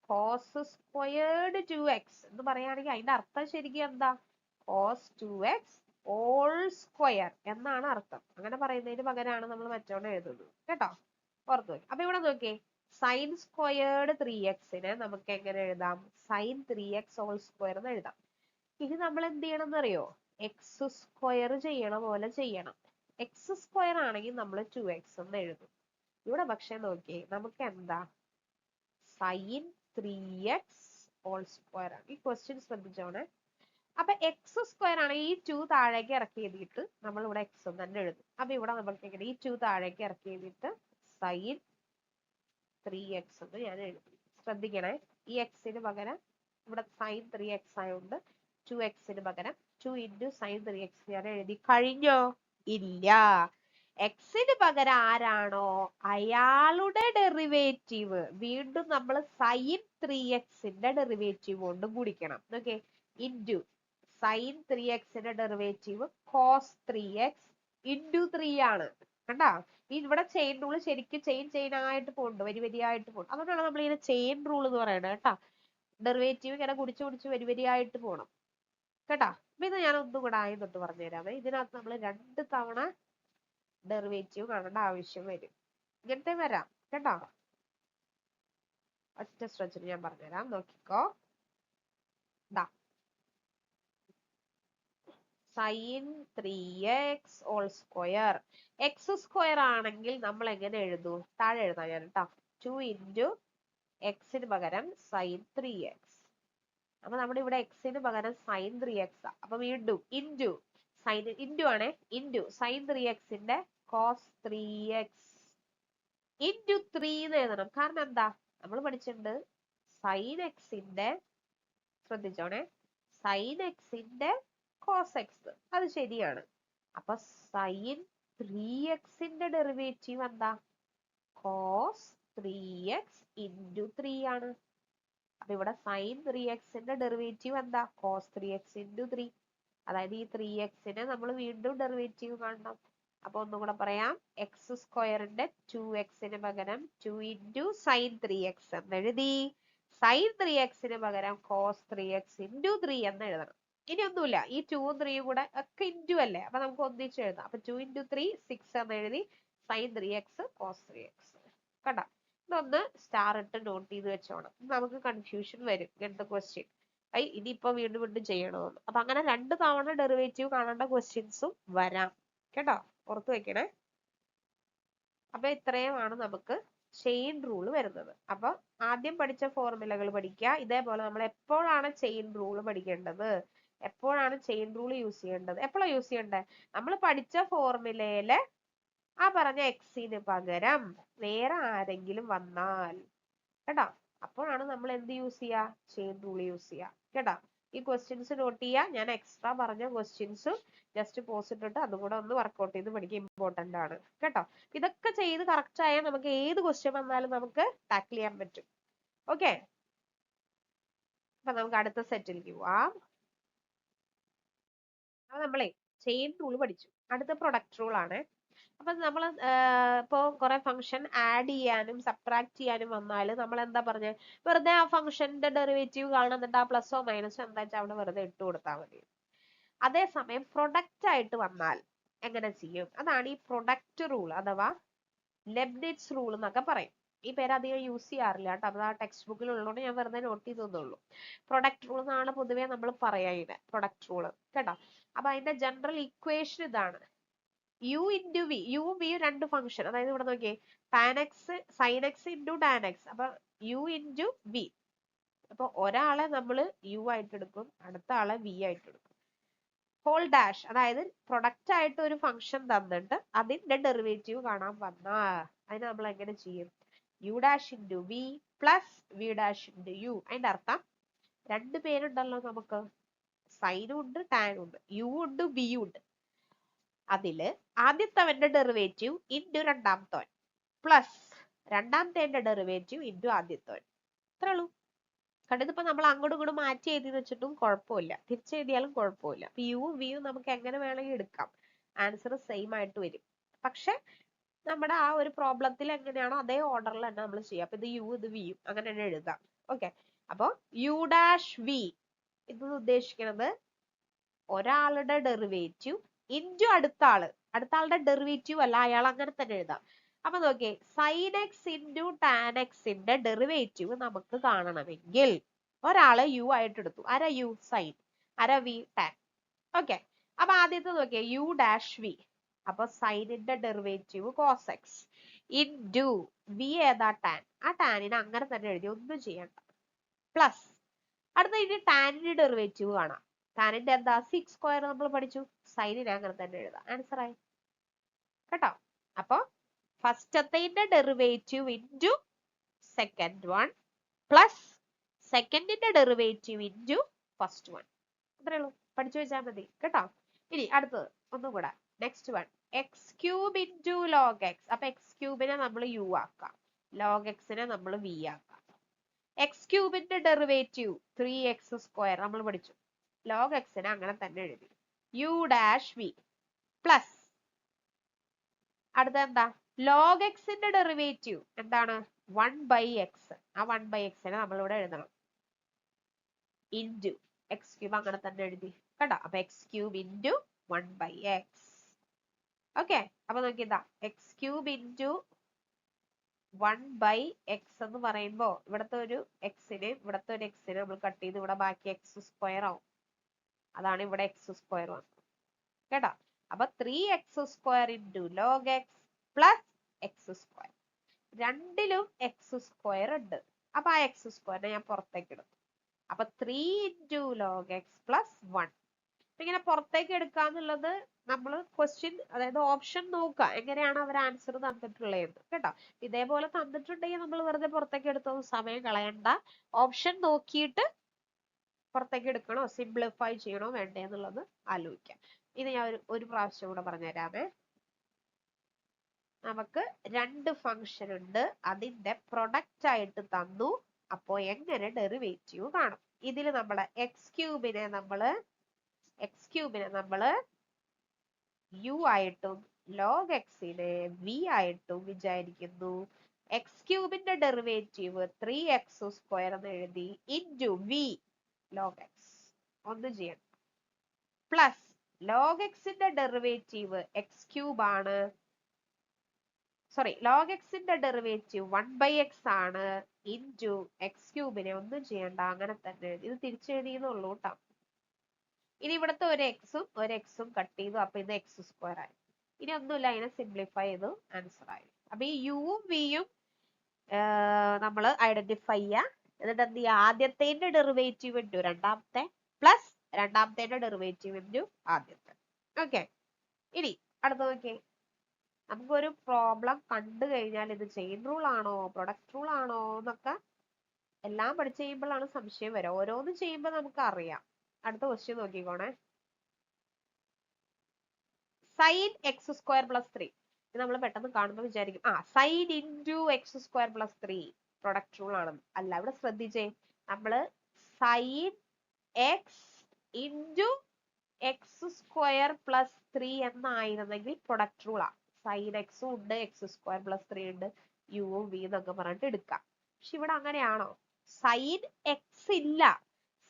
കോസ് സ്ക്വയേർഡ് 2x എന്ന് പറയുകയാണെങ്കിൽ അതിന്റെ അർത്ഥം ശരിക്കും എന്താ? കോസ് 2x ഓൾ സ്ക്വയർ എന്നാണ് അർത്ഥം. അങ്ങനെ പറയുന്നതിന് പകരമാണ് നമ്മൾ മറ്റോണ്ട് എഴുതുന്നത് കേട്ടോ. ഓർത്ത് വെക്കാം. അപ്പൊ ഇവിടെ നോക്കിയേ, സൈൻ സ്ക്വയേർഡ് 3x നമുക്ക് എങ്ങനെ എഴുതാം? സൈൻ 3x ഹോൾ സ്ക്വയർ എന്ന് എഴുതാം. ഇനി നമ്മൾ എന്ത് ചെയ്യണം എന്നറിയോ? എക്സ് സ്ക്വയർ ചെയ്യണ പോലെ ചെയ്യണം. എക്സ് സ്ക്വയർ ആണെങ്കിൽ നമ്മൾ 2x എന്ന് എഴുതും. ഇവിടെ പക്ഷെ നോക്കിയേ, നമുക്ക് എന്താ? സൈൻ 3x ഹോൾ സ്ക്വയർ ആണ്. ഈ ക്വസ്റ്റ്യൻ ശ്രദ്ധിച്ചോണേ. അപ്പൊ എക്സ് സ്ക്വയർ ആണ്. ഈ 2 താഴേക്ക് ഇറക്കി എഴുതിയിട്ട് നമ്മൾ ഇവിടെ എക്സ് തന്നെ എഴുതും. അപ്പൊ ഇവിടെ നമുക്ക് എങ്ങനെ? ഈ 2 താഴേക്ക് ഇറക്കി എഴുതിയിട്ട് സൈൻ 3x എന്ന് ഞാൻ എഴുതി. ശ്രദ്ധിക്കണേ, ഈ എക്സിന് പകരം ഇവിടെ സൈൻ 3x ആയതുകൊണ്ട് 2xന് പകരം 2 ഇൻറ്റു സൈൻ 3x ഞാൻ എഴുതി. കഴിഞ്ഞോ? ഇല്ല. എക്സിന് പകരം ആരാണോ അയാളുടെ ഡെറിവേറ്റീവ് വീണ്ടും നമ്മൾ സൈൻ 3xന്റെ ഡെറിവേറ്റീവ് കൊണ്ട് ഗുണിക്കണം. ഓക്കെ, ഇൻറ്റു സൈൻ 3xന്റെ ഡെറിവേറ്റീവ് കോസ് 3x ഇൻറ്റു 3 ആണ്. കണ്ടാ? ഇവിടെ ചെയിൻ റൂൾ ശരിക്കും ചെയിൻ ആയിട്ട് പോകുന്നുണ്ട്, വരിയായിട്ട് പോകും. അതുകൊണ്ടാണ് നമ്മൾ ഇതിനെ ചെയിൻ റൂൾ എന്ന് പറയുന്നത് കേട്ടാ. ഡെറിവേറ്റീവ് ഇങ്ങനെ കുടിച്ച് വരിയായിട്ട് പോകണം കേട്ടാ. അപ്പൊ ഇത് ഞാൻ ഒന്നും കൂടെ ആയി തൊട്ട് പറഞ്ഞുതരാമേ. ഇതിനകത്ത് നമ്മൾ 2 തവണ ഡെറിവേറ്റീവ് കാണേണ്ട ആവശ്യം വരും. ഇങ്ങനത്തെ വരാം കേട്ടോ. ഒറ്റ സ്ട്രെച്ചിൽ ഞാൻ പറഞ്ഞുതരാം, നോക്കിക്കോ. Sine 3x whole square. X square ആണെങ്കിൽ നമ്മൾ എങ്ങനെ എഴുതൂ? താഴെ എഴുതാം ഞാൻ കേട്ടോ. 2 ഇൻറ്റു എക്സിന് പകരം സൈൻ 3x. അപ്പൊ നമ്മുടെ ഇവിടെ എക്സിന് പകരം സൈൻ 3x. അപ്പൊ വീണ്ടും ഇൻറ്റു സൈൻ ഇൻറ്റു ആണേ, ഇൻറ്റു സൈൻ 3xന്റെ കോസ് 3x ഇൻറ്റു 3 എന്ന് എഴുതണം. കാരണം എന്താ? നമ്മൾ പഠിച്ചിട്ടുണ്ട് സൈൻ എക്സിന്റെ, ശ്രദ്ധിച്ചോണേ, സൈൻ എക്സിന്റെ കോസ് എക്സ്. അത് ശരിയാണ്. അപ്പൊ സൈൻ 3xന്റെ ഡെറിവേറ്റീവ് എന്താ? കോസ് 3x ഇൻറ്റു 3 ആണ്. അപ്പൊ ഇവിടെ സൈൻ 3xന്റെ ഡെറിവേറ്റീവ് എന്താ? Cos 3x into 3. അതായത് ഈ 3xനെ നമ്മൾ വീണ്ടും ഡെറിവേറ്റീവ് കാണണം. അപ്പൊ ഒന്നും കൂടെ പറയാം, എക്സ് സ്ക്വയറിന്റെ 2xന് പകരം 2 ഇൻറ്റു സൈൻ 3x എന്ന് എഴുതി. സൈൻ 3xന് പകരം കോസ് 3x ഇൻറ്റു 3 എന്ന് എഴുതണം. ഇനി ഒന്നുമില്ല, ഈ 2ഉം 3ഉം കൂടെ ഒക്കെ ഇൻറ്റു അല്ലേ, അപ്പൊ നമുക്ക് ഒന്നിച്ച് എഴുതാം. അപ്പൊ 2 ഇൻറ്റു 3 6 എന്ന് എഴുതി. Sine 3x cos 3x. കണ്ടോ? ഇതൊന്ന് സ്റ്റാർ ഇട്ട് നോട്ട് ചെയ്ത് വെച്ചോണം. നമുക്ക് കൺഫ്യൂഷൻ വരും ഇങ്ങനത്തെ ക്വസ്റ്റ്യൻ. ഇനിയിപ്പോ വീണ്ടും വീണ്ടും ചെയ്യണമെന്ന്. അപ്പൊ അങ്ങനെ 2 തവണ ഡെറിവേറ്റീവ് കാണേണ്ട ക്വസ്റ്റ്യൻസും വരാം കേട്ടോ. ഓർത്ത് വെക്കണേ. അപ്പൊ ഇത്രയുമാണ് നമുക്ക് ചെയിൻ റൂൾ വരുന്നത്. അപ്പൊ ആദ്യം പഠിച്ച ഫോർമുലകൾ പഠിക്കുക. ഇതേപോലെ നമ്മൾ എപ്പോഴാണ് ചെയിൻ റൂൾ പഠിക്കേണ്ടത്, എപ്പോഴാണ് ചെയിൻ റൂൾ യൂസ് ചെയ്യേണ്ടത്, എപ്പോഴാണ് യൂസ് ചെയ്യേണ്ടത്? നമ്മൾ പഠിച്ച ഫോർമുലയിലെ ആ പറഞ്ഞ എക്സിന് പകരം വേറെ ആരെങ്കിലും വന്നാൽ കേട്ടോ, അപ്പോഴാണ് നമ്മൾ എന്ത് യൂസ് ചെയ്യുക, ചെയിൻ റൂൾ യൂസ് ചെയ്യുക കേട്ടോ. ഈ ക്വസ്റ്റ്യൻസ് നോട്ട് ചെയ്യുക. ഞാൻ എക്സ്ട്രാ പറഞ്ഞ ക്വസ്റ്റ്യൻസും ജസ്റ്റ് പോസ്റ്റ് ഇട്ടിട്ട് അതും കൂടെ ഒന്ന് വർക്ക്ഔട്ട് ചെയ്ത് പഠിക്കുക, ഇമ്പോർട്ടന്റ് ആണ് കേട്ടോ. ഇതൊക്കെ ചെയ്ത് കറക്റ്റ് ആയാൽ നമുക്ക് ഏത് ക്വസ്റ്റ്യൻ വന്നാലും നമുക്ക് ടാക്കിൾ ചെയ്യാൻ പറ്റും. ഓക്കെ, അപ്പൊ നമുക്ക് അടുത്ത സെറ്റിലേക്ക് പോവാം. അപ്പൊ നമ്മളെ ചെയിൻ റൂൾ പഠിച്ചു. അടുത്ത പ്രൊഡക്റ്റ് റൂൾ ആണ്. അപ്പൊ നമ്മൾ ഇപ്പോ കുറെ ഫംഗ്ഷൻ ആഡ് ചെയ്യാനും സബ്ട്രാക്ട് ചെയ്യാനും വന്നാൽ നമ്മൾ എന്താ പറഞ്ഞത്, വെറുതെ ആ ഫംഗ്ഷന്റെ ഡെറിവേറ്റീവ് കാണാൻ, എന്നിട്ട് ആ പ്ലസോ മൈനസോ എന്താ വെച്ചാൽ അവിടെ വെറുതെ ഇട്ട് കൊടുത്താൽ മതി. അതേസമയം പ്രൊഡക്റ്റ് ആയിട്ട് വന്നാൽ എങ്ങനെ ചെയ്യും, അതാണ് ഈ പ്രൊഡക്റ്റ് റൂൾ അഥവാ ലെബ്നിറ്റ്സ് റൂൾ എന്നൊക്കെ പറയും. ഈ പേര് അധികം യൂസ് ചെയ്യാറില്ല കേട്ടോ, അത് ആ ടെക്സ്റ്റ് ബുക്കിൽ ഉള്ളതുകൊണ്ട് ഞാൻ വെറുതെ നോട്ട് ചെയ്തോന്നുള്ളൂ. പ്രൊഡക്റ്റ് റൂൾ എന്നാണ് പൊതുവേ നമ്മൾ പറയാ ഇതിനെ, പ്രൊഡക്റ്റ് റൂൾ കേട്ടോ. അപ്പൊ അതിന്റെ ജനറൽ ഇക്വേഷൻ ഇതാണ്, u into v, u v രണ്ട് ഫംഗ്ഷൻ, അതായത് ഇവിടെ നോക്കിയേ tan x sine x into tan x, അപ്പൊ യു ഇൻറ്റു വി. അപ്പൊ ഒരാളെ നമ്മൾ യു ആയിട്ട് എടുക്കും, അടുത്ത ആളെ വി ആയിട്ട് എടുക്കും. ഹോൾ ഡാഷ്, അതായത് പ്രൊഡക്റ്റ് ആയിട്ട് ഒരു ഫംഗ്ഷൻ തന്നിട്ട് അതിന്റെ ഡെറിവേറ്റീവ് കാണാൻ വന്നാ അതിന് നമ്മൾ എങ്ങനെ ചെയ്യും, u dash into v plus v dash into u. അതിന്റെ അർത്ഥം രണ്ട് പേരുണ്ടല്ലോ നമുക്ക്, സൈനും ഉണ്ട് ടാനും ഉണ്ട്, യു ഉണ്ട് വി ഉണ്ട്. അതില് ആദ്യത്തവന്റെ ഡെറിവേറ്റീവ് ഇൻറ്റു രണ്ടാമത്തവൻ പ്ലസ് രണ്ടാമത്തെ ഡെറിവേറ്റീവ് ഇൻറ്റു ആദ്യത്തവൻ. അത്രേ ഉള്ളൂ. കണ്ടതിപ്പോ നമ്മൾ അങ്ങോട്ടും ഇങ്ങോട്ടും മാറ്റി എഴുതി വെച്ചിട്ടും കുഴപ്പമില്ല, തിരിച്ചെഴുതിയാലും കുഴപ്പമില്ല. അപ്പൊ യുവും വിയും നമുക്ക് എങ്ങനെ വേണമെങ്കിൽ എടുക്കാം, ആൻസർ സെയിം ആയിട്ട് വരും. പക്ഷെ നമ്മുടെ ആ ഒരു പ്രോബ്ലത്തിൽ എങ്ങനെയാണോ അതേ ഓർഡറിൽ തന്നെ നമ്മൾ ചെയ്യാം. അപ്പൊ ഇത് യു ഇത് വിയും അങ്ങനെ തന്നെ എഴുതാം. ഓക്കെ, അപ്പൊ യു ഡാഷ് വി ഇത് ഉദ്ദേശിക്കുന്നത് ഒരാളുടെ ഡെറിവേറ്റീവ് ഇൻറ്റു അടുത്ത ആളുടെ ഡെറിവേറ്റീവ് അല്ല, അയാൾ അങ്ങനെ തന്നെ എഴുതാം. അപ്പൊ നോക്കിയേ, സൈൻ എക്സ് ഇൻറ്റു ടാൻ എക്സിന്റെ ഡെറിവേറ്റീവ് നമുക്ക് കാണണമെങ്കിൽ ഒരാളെ യു ആയിട്ട് എടുത്തു. ആരാ യു, സൈൻ, ആരാ വി, ടാൻ. ഓക്കെ, അപ്പൊ ആദ്യത്തെ നോക്കിയേ യു ഡാഷ് വി, അപ്പൊ സൈനിന്റെ derivative cos x into v ഏതാ ടാൻ, ആ ടാനിനെ അങ്ങനെ തന്നെ എഴുതി, ഒന്നും ചെയ്യണ്ട. പ്ലസ് അടുത്ത ഇനി ടാനിന്റെ ഡെറിവേറ്റീവ് കാണാം, ടാനിന്റെ എന്താ സിക്സ് സ്ക്വയർ നമ്മൾ പഠിച്ചു, സൈനിനെ അങ്ങനെ തന്നെ എഴുതാം, ആൻസർ ആയി കേട്ടോ. അപ്പൊ ഫസ്റ്റത്തെ derivative into second one plus സെക്കൻഡിന്റെ ഡെറിവേറ്റീവ് ഇൻറ്റു ഫസ്റ്റ് വൺ. അത്രേ ഉള്ളൂ, പഠിച്ചു വെച്ചാൽ മതി കേട്ടോ. ഇനി അടുത്തത് ഒന്നും കൂടെ, next one X cube into log X. അപ്പൊ എക്സ് ക്യൂബിനെ നമ്മൾ യു ആക്കാം, ലോഗ് എക്സിനെ നമ്മൾ വി ആക്കാം. എക്സ് ക്യൂബിന്റെ ഡെറിവേറ്റീവ് 3x സ്ക്വയർ നമ്മൾ പഠിച്ചു, ലോഗ് എക്സിനെ അങ്ങനെ തന്നെ എഴുതി, യു ഡാഷ് വി പ്ലസ് അടുത്ത എന്താ ലോഗ് എക്സിന്റെ ഡെറിവേറ്റീവ് എന്താണ് 1/x, ആ 1/xനെ നമ്മൾ ഇവിടെ എഴുതണം, ഇൻറ്റു എക്സ് ക്യൂബ് അങ്ങനെ തന്നെ എഴുതി കേട്ടോ. അപ്പൊ X cube into 1/x. Okay, അപ്പൊ നോക്കിയതാ എക്സ് ക്യൂബ് ഇൻറ്റു 1/x എന്ന് പറയുമ്പോ ഇവിടത്തെ ഒരു എക്സിനെ ഇവിടത്തെ ഒരു എക്സിനെ നമ്മൾ കട്ട് ചെയ്ത് ഇവിടെ ബാക്കി എക്സ് സ്ക്വയർ ആവും, അതാണ് ഇവിടെ എക്സ് സ്ക്വയർ വന്നത് കേട്ടോ. അപ്പൊ 3x square into log X plus X square, രണ്ടിലും എക്സ് സ്ക്വയർ ഉണ്ട്. അപ്പൊ ആ എക്സ് സ്ക്വയറിനെ ഞാൻ പുറത്തേക്ക് എടുത്തു, അപ്പൊ 3 ഇൻറ്റു ലോഗ് എക്സ് പ്ലസ് 1. ഇങ്ങനെ പുറത്തേക്ക് എടുക്കാന്നുള്ളത് നമ്മൾ ക്വസ്റ്റ്യൻ, അതായത് ഓപ്ഷൻ നോക്കുക എങ്ങനെയാണ് അവർ ആൻസർ തന്നിട്ടുള്ളത് കേട്ടോ. ഇതേപോലെ തന്നിട്ടുണ്ടെങ്കിൽ നമ്മൾ വെറുതെ പുറത്തേക്ക് എടുത്തൊന്നും സമയം കളയണ്ട, ഓപ്ഷൻ നോക്കിയിട്ട് പുറത്തേക്ക് എടുക്കണോ സിംപ്ലിഫൈ ചെയ്യണോ വേണ്ടേ എന്നുള്ളത് ആലോചിക്കാം. ഇത് ഞാൻ ഒരു പ്രാവശ്യം കൂടെ പറഞ്ഞുതരാമേ. നമുക്ക് രണ്ട് ഫംഗ്ഷൻ ഉണ്ട്, അതിന്റെ പ്രൊഡക്റ്റ് ആയിട്ട് തന്നു, അപ്പോ എങ്ങനെ ഡെറിവേറ്റീവ് കാണും. ഇതിൽ നമ്മള് എക്സ് ക്യൂബിനെ നമ്മള് യു ആയിട്ടും ലോഗ് എക്സിനെ വി ആയിട്ടും വിചാരിക്കുന്നു. എക്സ് ക്യൂബിന്റെ ഡെറിവേറ്റീവ് 3x സ്ക്വയർ എന്ന് എഴുതി ഇൻറ്റു വി ലോഗ് എക്സ്, ഒന്നും ചെയ്യണം, പ്ലസ് ലോഗ് എക്സിന്റെ ഡെറിവേറ്റീവ് എക്സ് ക്യൂബ് ആണ്, സോറി ലോഗ് എക്സിന്റെ ഡെറിവേറ്റീവ് 1/x ആണ് ഇൻറ്റു എക്സ് ക്യൂബിനെ ഒന്നും ചെയ്യണ്ട അങ്ങനെ തന്നെ എഴുതി, ഇത് തിരിച്ചെഴുതിയെന്നുള്ളൂ കേട്ടോ. ഇനി ഇവിടുത്തെ ഒരു എക്സും കട്ട് ചെയ്തു, അപ്പൊ ഇത് എക്സ് സ്ക്വയർ ആയി. ഇനി ഒന്നുമില്ല, അതിനെ സിംപ്ലിഫൈ ചെയ്തു, ആൻസർ ആയി. അപ്പൊ ഈ യുവും വിയും നമ്മൾ ഐഡന്റിഫൈ ചെയ്യുക, എന്നിട്ട് എന്ത് ചെയ്യുക, ആദ്യത്തെ ഡെറിവേറ്റീവ് ഇൻറ്റു രണ്ടാമത്തെ പ്ലസ് രണ്ടാമത്തെ ഡെറിവേറ്റീവ് ഇൻറ്റു ആദ്യത്തെ. ഓക്കെ, ഇനി അടുത്ത നോക്കിയേ, നമുക്കൊരു പ്രോബ്ലം കണ്ടു കഴിഞ്ഞാൽ ഇത് ചെയിൻ റൂൾ ആണോ പ്രൊഡക്റ്റ് റൂൾ ആണോ എന്നൊക്കെ എല്ലാം പഠിച്ചു കഴിയുമ്പോഴാണ് സംശയം വരിക. ഓരോന്ന് ചെയ്യുമ്പോൾ നമുക്ക് അറിയാം. അടുത്ത ക്വസ്റ്റ്യൻ നോക്കിക്കോണേ. Sine x square plus 3. ഇത് നമ്മൾ പെട്ടെന്ന് കാണുമ്പോൾ വിചാരിക്കും sine into x square plus 3 product rule ആണെന്ന്. അല്ല, ഇവിടെ ശ്രദ്ധിച്ചേ, നമ്മള് sine x into x square plus 3 എന്നായിരുന്നെങ്കിൽ പ്രൊഡക്റ്റ് റൂൾ ആണ്. സൈൻ എക്സും ഉണ്ട്, എക്സ് സ്ക്വയർ പ്ലസ് 3 ഉണ്ട്, യുവും വി എന്നൊക്കെ പറഞ്ഞിട്ട് എടുക്കാം. പക്ഷെ ഇവിടെ അങ്ങനെയാണോ? സൈൻ എക്സ് ഇല്ല,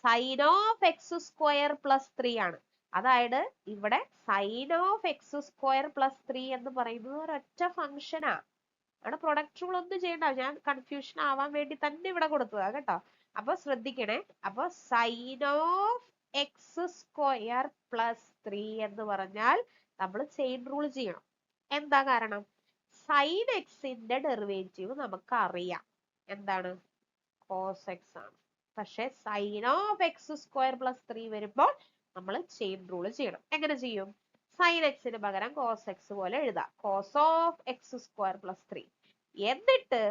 sine of x square plus 3 ആണ്. അതായത് ഇവിടെ sine of x square plus 3 എന്ന് പറയുന്നത് ഒരൊറ്റ ഫംഗ്ഷനാ. അവിടെ പ്രൊഡക്റ്റ് റൂൾ ഒന്നും ചെയ്യണ്ട, ഞാൻ കൺഫ്യൂഷൻ ആവാൻ വേണ്ടി തന്നെ ഇവിടെ കൊടുത്തതാ കേട്ടോ. അപ്പൊ ശ്രദ്ധിക്കണേ. അപ്പൊ sine of x square plus 3 എന്ന് പറഞ്ഞാൽ നമ്മൾ ചെയിൻ റൂൾ ചെയ്യണം. എന്താ കാരണം? സൈൻ എക്സിന്റെ ഡെറിവേറ്റീവ് നമുക്ക് അറിയാം, എന്താണ്? കോസ് എക്സ് ആണ്. പക്ഷെ sine of x square plus 3 വരുമ്പോൾ നമ്മൾ ചെയിൻ റൂൾ ചെയ്യണം. എങ്ങനെ ചെയ്യും? സൈൻ എക്സിന് പകരം കോസ് എക്സ് പോലെ എഴുതാം. Cos of x square plus 3 എന്നിട്ട്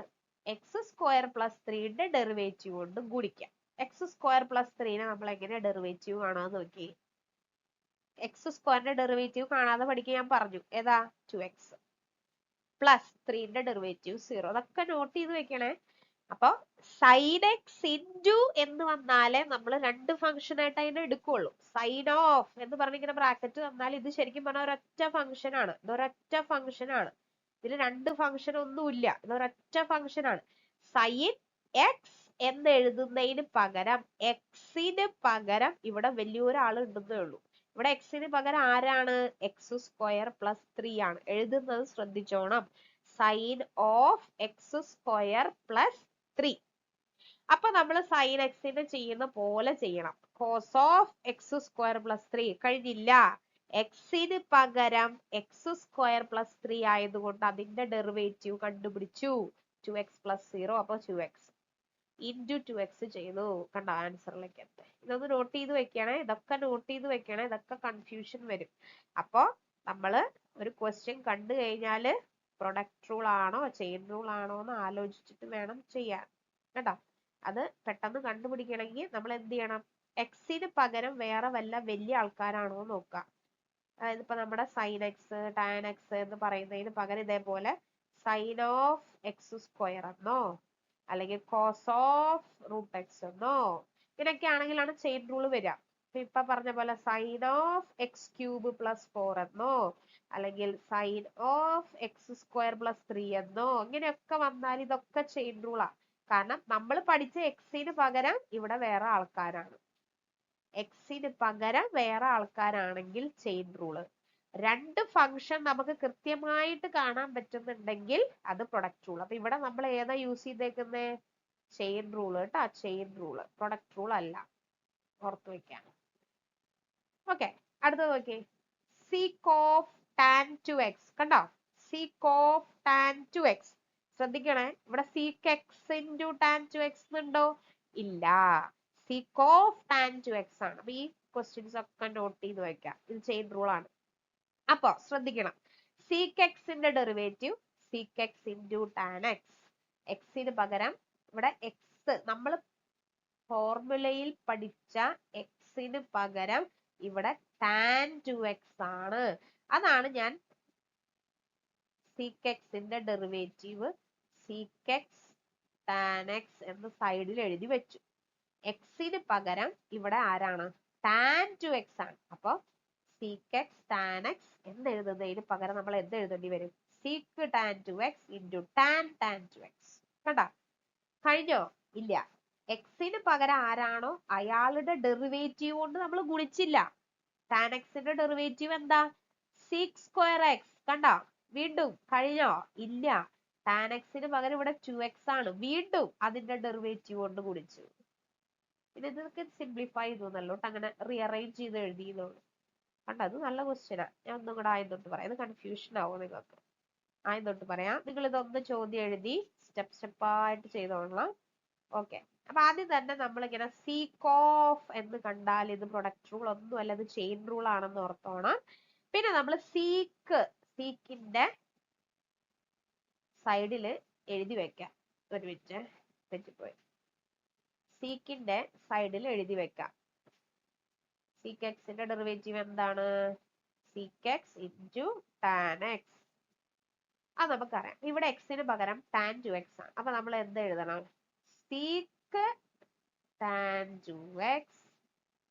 എക്സ് സ്ക്വയർ പ്ലസ് 3ന്റെ ഡെറിവേറ്റീവ് കൊണ്ട് ഗുണിക്കാം. എക്സ് സ്ക്വയർ പ്ലസ് 3നെ നമ്മൾ എങ്ങനെ ഡെറിവേറ്റീവ് കാണാന്ന് നോക്കി. എക്സ് സ്ക്വയറിന്റെ ഡെറിവേറ്റീവ് കാണാതെ പഠിക്കാൻ ഞാൻ പറഞ്ഞു. ഏതാ? 2x പ്ലസ് 3ന്റെ ഡെറിവേറ്റീവ് 0. അതൊക്കെ നോട്ട് ചെയ്ത് വെക്കണേ. അപ്പൊ സൈൻ എക്സ് ഇൻറ്റു എന്ന് വന്നാലേ നമ്മൾ രണ്ട് ഫംഗ്ഷൻ ആയിട്ട് അതിനെ എടുക്കുള്ളൂ. സൈൻ ഓഫ് എന്ന് പറഞ്ഞിങ്ങനെ ബ്രാക്കറ്റ് വന്നാൽ ഇത് ശരിക്കും പറഞ്ഞാൽ ഒരൊറ്റ ഫംഗ്ഷൻ ആണ്. ഇതൊരൊറ്റ ഫംഗ്ഷൻ ആണ്. ഇതിൽ രണ്ട് ഫംഗ്ഷൻ ഒന്നുമില്ല, ഇതൊരൊറ്റ ഫംഗ്ഷൻ ആണ്. സൈൻ എക്സ് എന്ന് എഴുതുന്നതിന് പകരം എക്സിന് പകരം ഇവിടെ വലിയൊരാൾ ഉണ്ടെന്നേ ഉള്ളൂ. ഇവിടെ എക്സിന് പകരം ആരാണ്? എക്സ് സ്ക്വയർ പ്ലസ് 3 ആണ്. എഴുതുന്നത് ശ്രദ്ധിച്ചോണം. Sine of x square plus 3. അപ്പൊ നമ്മൾ സൈൻ എക്സിന് ചെയ്യുന്ന പോലെ ചെയ്യണം. Cos of x square plus 3 കഴിഞ്ഞില്ല. എക്സിന് പകരം എക്സ് സ്ക്വയർ പ്ലസ് 3 ആയതുകൊണ്ട് അതിന്റെ ഡെറിവേറ്റീവ് കണ്ടുപിടിച്ചു. 2x plus 0. അപ്പൊ 2x ഇൻറ്റു 2x ചെയ്തു. കണ്ട ആൻസറിലേക്ക് എത്തി. ഇതൊന്ന് നോട്ട് ചെയ്ത് വെക്കണേ. ഇതൊക്കെ നോട്ട് ചെയ്ത് വെക്കണേ. ഇതൊക്കെ കൺഫ്യൂഷൻ വരും. അപ്പൊ നമ്മള് ഒരു ക്വസ്റ്റ്യൻ കണ്ടു കഴിഞ്ഞാല് പ്രൊഡക്റ്റ് റൂൾ ആണോ ചെയിൻ റൂൾ ആണോ എന്ന് ആലോചിച്ചിട്ട് വേണം ചെയ്യാൻ കേട്ടോ. അത് പെട്ടെന്ന് കണ്ടുപിടിക്കണമെങ്കിൽ നമ്മൾ എന്ത് ചെയ്യണം? എക്സിന് പകരം വേറെ വല്ല വലിയ ആൾക്കാരാണോ നോക്കാം. അതായത് ഇപ്പൊ നമ്മുടെ സൈൻ എക്സ് ടാൻ എക്സ് എന്ന് പറയുന്നതിന് പകരം ഇതേപോലെ സൈൻ ഓഫ് എക്സ് സ്ക്വയർ എന്നോ അല്ലെങ്കിൽ കോസ് ഓഫ് റൂട്ട് എക്സ് എന്നോ ഇങ്ങനെയൊക്കെ ആണെങ്കിലാണ് ചെയിൻ റൂൾ വരിക. ഇപ്പൊ പറഞ്ഞ പോലെ sine of x cube plus 4 എന്നോ അല്ലെങ്കിൽ sine of x square plus 3 എന്നോ ഇങ്ങനെയൊക്കെ വന്നാൽ ഇതൊക്കെ ചെയിൻ റൂളാ. കാരണം നമ്മൾ പഠിച്ച എക്സിന് പകരം ഇവിടെ വേറെ ആൾക്കാരാണ്. എക്സിന് പകരം വേറെ ആൾക്കാരാണെങ്കിൽ ചെയിൻ റൂള്. രണ്ട് ഫംഗ്ഷൻ നമുക്ക് കൃത്യമായിട്ട് കാണാൻ പറ്റുന്നുണ്ടെങ്കിൽ അത് പ്രൊഡക്റ്റ് റൂൾ. അപ്പൊ ഇവിടെ നമ്മൾ ഏതാ യൂസ് ചെയ്തേക്കുന്നേ? ചെയിൻ റൂള് കേട്ടോ. ചെയിൻ റൂള്, പ്രൊഡക്റ്റ് റൂൾ അല്ല. ഓർത്ത് വെക്കാം. ഓക്കെ, അടുത്തത് നോക്കി. Seek of tan 2x. കണ്ടോ? Seek of tan 2x. ശ്രദ്ധിക്കണേ, ഇവിടെ seek X into tan 2x ഉണ്ടോ? ഇല്ല. സീക്ക് ഓഫ് ടാൻ 2x ആണ്. അപ്പൊ ഈ ക്വസ്റ്റ്യൻസ് ഒക്കെ നോട്ട് ചെയ്ത് വെക്കാം. ഇത് ചെയിൻ റൂൾ ആണ്. അപ്പൊ ശ്രദ്ധിക്കണം. സീക്ക് എക്സിന്റെ derivative sec X into tan X. എക്സിന് പകരം ഇവിടെ എക്സ് നമ്മൾ ഫോർമുലയിൽ പഠിച്ച എക്സിന് പകരം ഇവിടെ ടാൻ 2x ആണ്. അതാണ് ഞാൻ സീക്ക് എക്സിന്റെ derivative sec x tan X എന്ന് സൈഡിൽ എഴുതി വെച്ചു. എക്സിന് പകരം ഇവിടെ ആരാണ്? ടാൻ 2x ആണ്. അപ്പൊ സീക്ക് എക്സ് ടാൻ എക്സ് എന്ന് എഴുതുന്നതിന് പകരം നമ്മൾ എന്ത് എഴുതേണ്ടി വരും? Seek tan 2x into tan 2x. കണ്ട? കഴിഞ്ഞോ? ഇല്ല. എക്സിന് പകരം ആരാണോ അയാളുടെ ഡെറിവേറ്റീവ് കൊണ്ട് നമ്മൾ ഗുണിച്ചില്ല. ടാൻ എക്സിന്റെ ഡെറിവേറ്റീവ് എന്താ? Seek square X. കണ്ടോ? വീണ്ടും കഴിഞ്ഞോ? ഇല്ല. ടാൻ എക്സിന് പകരം ഇവിടെ 2x ആണ്. വീണ്ടും അതിന്റെ ഡെറിവേറ്റീവ് കൊണ്ട് ഗുണിച്ചു. പിന്നെ ഇതൊക്കെ സിംപ്ലിഫൈ ചെയ്തു അങ്ങനെ റീഅറേഞ്ച് ചെയ്ത് എഴുതിയതുള്ളൂ. കണ്ട? അത് നല്ല ക്വസ്റ്റ്യനാ. ഞാൻ ഒന്നും കൂടെ ആദ്യം തൊട്ട് പറയാം. ഇത് കൺഫ്യൂഷൻ ആവും നിങ്ങൾക്ക്. ആദ്യം തൊട്ട് പറയാം. നിങ്ങൾ ഇതൊന്ന് ചോദ്യം എഴുതി സ്റ്റെപ്പ് സ്റ്റെപ്പായിട്ട് ചെയ്തോളാം. ഓക്കെ, അപ്പൊ ആദ്യം തന്നെ നമ്മളിങ്ങനെ സീക്ക് ഓഫ് എന്ന് കണ്ടാൽ ഇത് പ്രൊഡക്റ്റ് റൂൾ ഒന്നും അല്ല, ഇത് ചെയിൻ റൂൾ ആണെന്ന് ഓർത്തോണം. പിന്നെ നമ്മൾ സീക്കിന്റെ സൈഡില് എഴുതി വെക്കാം. ഒരു മിനിറ്റ്, തെറ്റിപ്പോയി. സീക്കിന്റെ സൈഡിൽ എഴുതി വെക്കാം. സീക്ക് എക്സിന്റെ ഡെറിവേറ്റീവ് എന്താണ്? Seek X into tan X. അത് നമുക്കറിയാം. ഇവിടെ എക്സിന് പകരം ടാൻ ടു എക്സ് ആണ്. അപ്പൊ നമ്മൾ എന്ത് എഴുതണം? Seek tan to x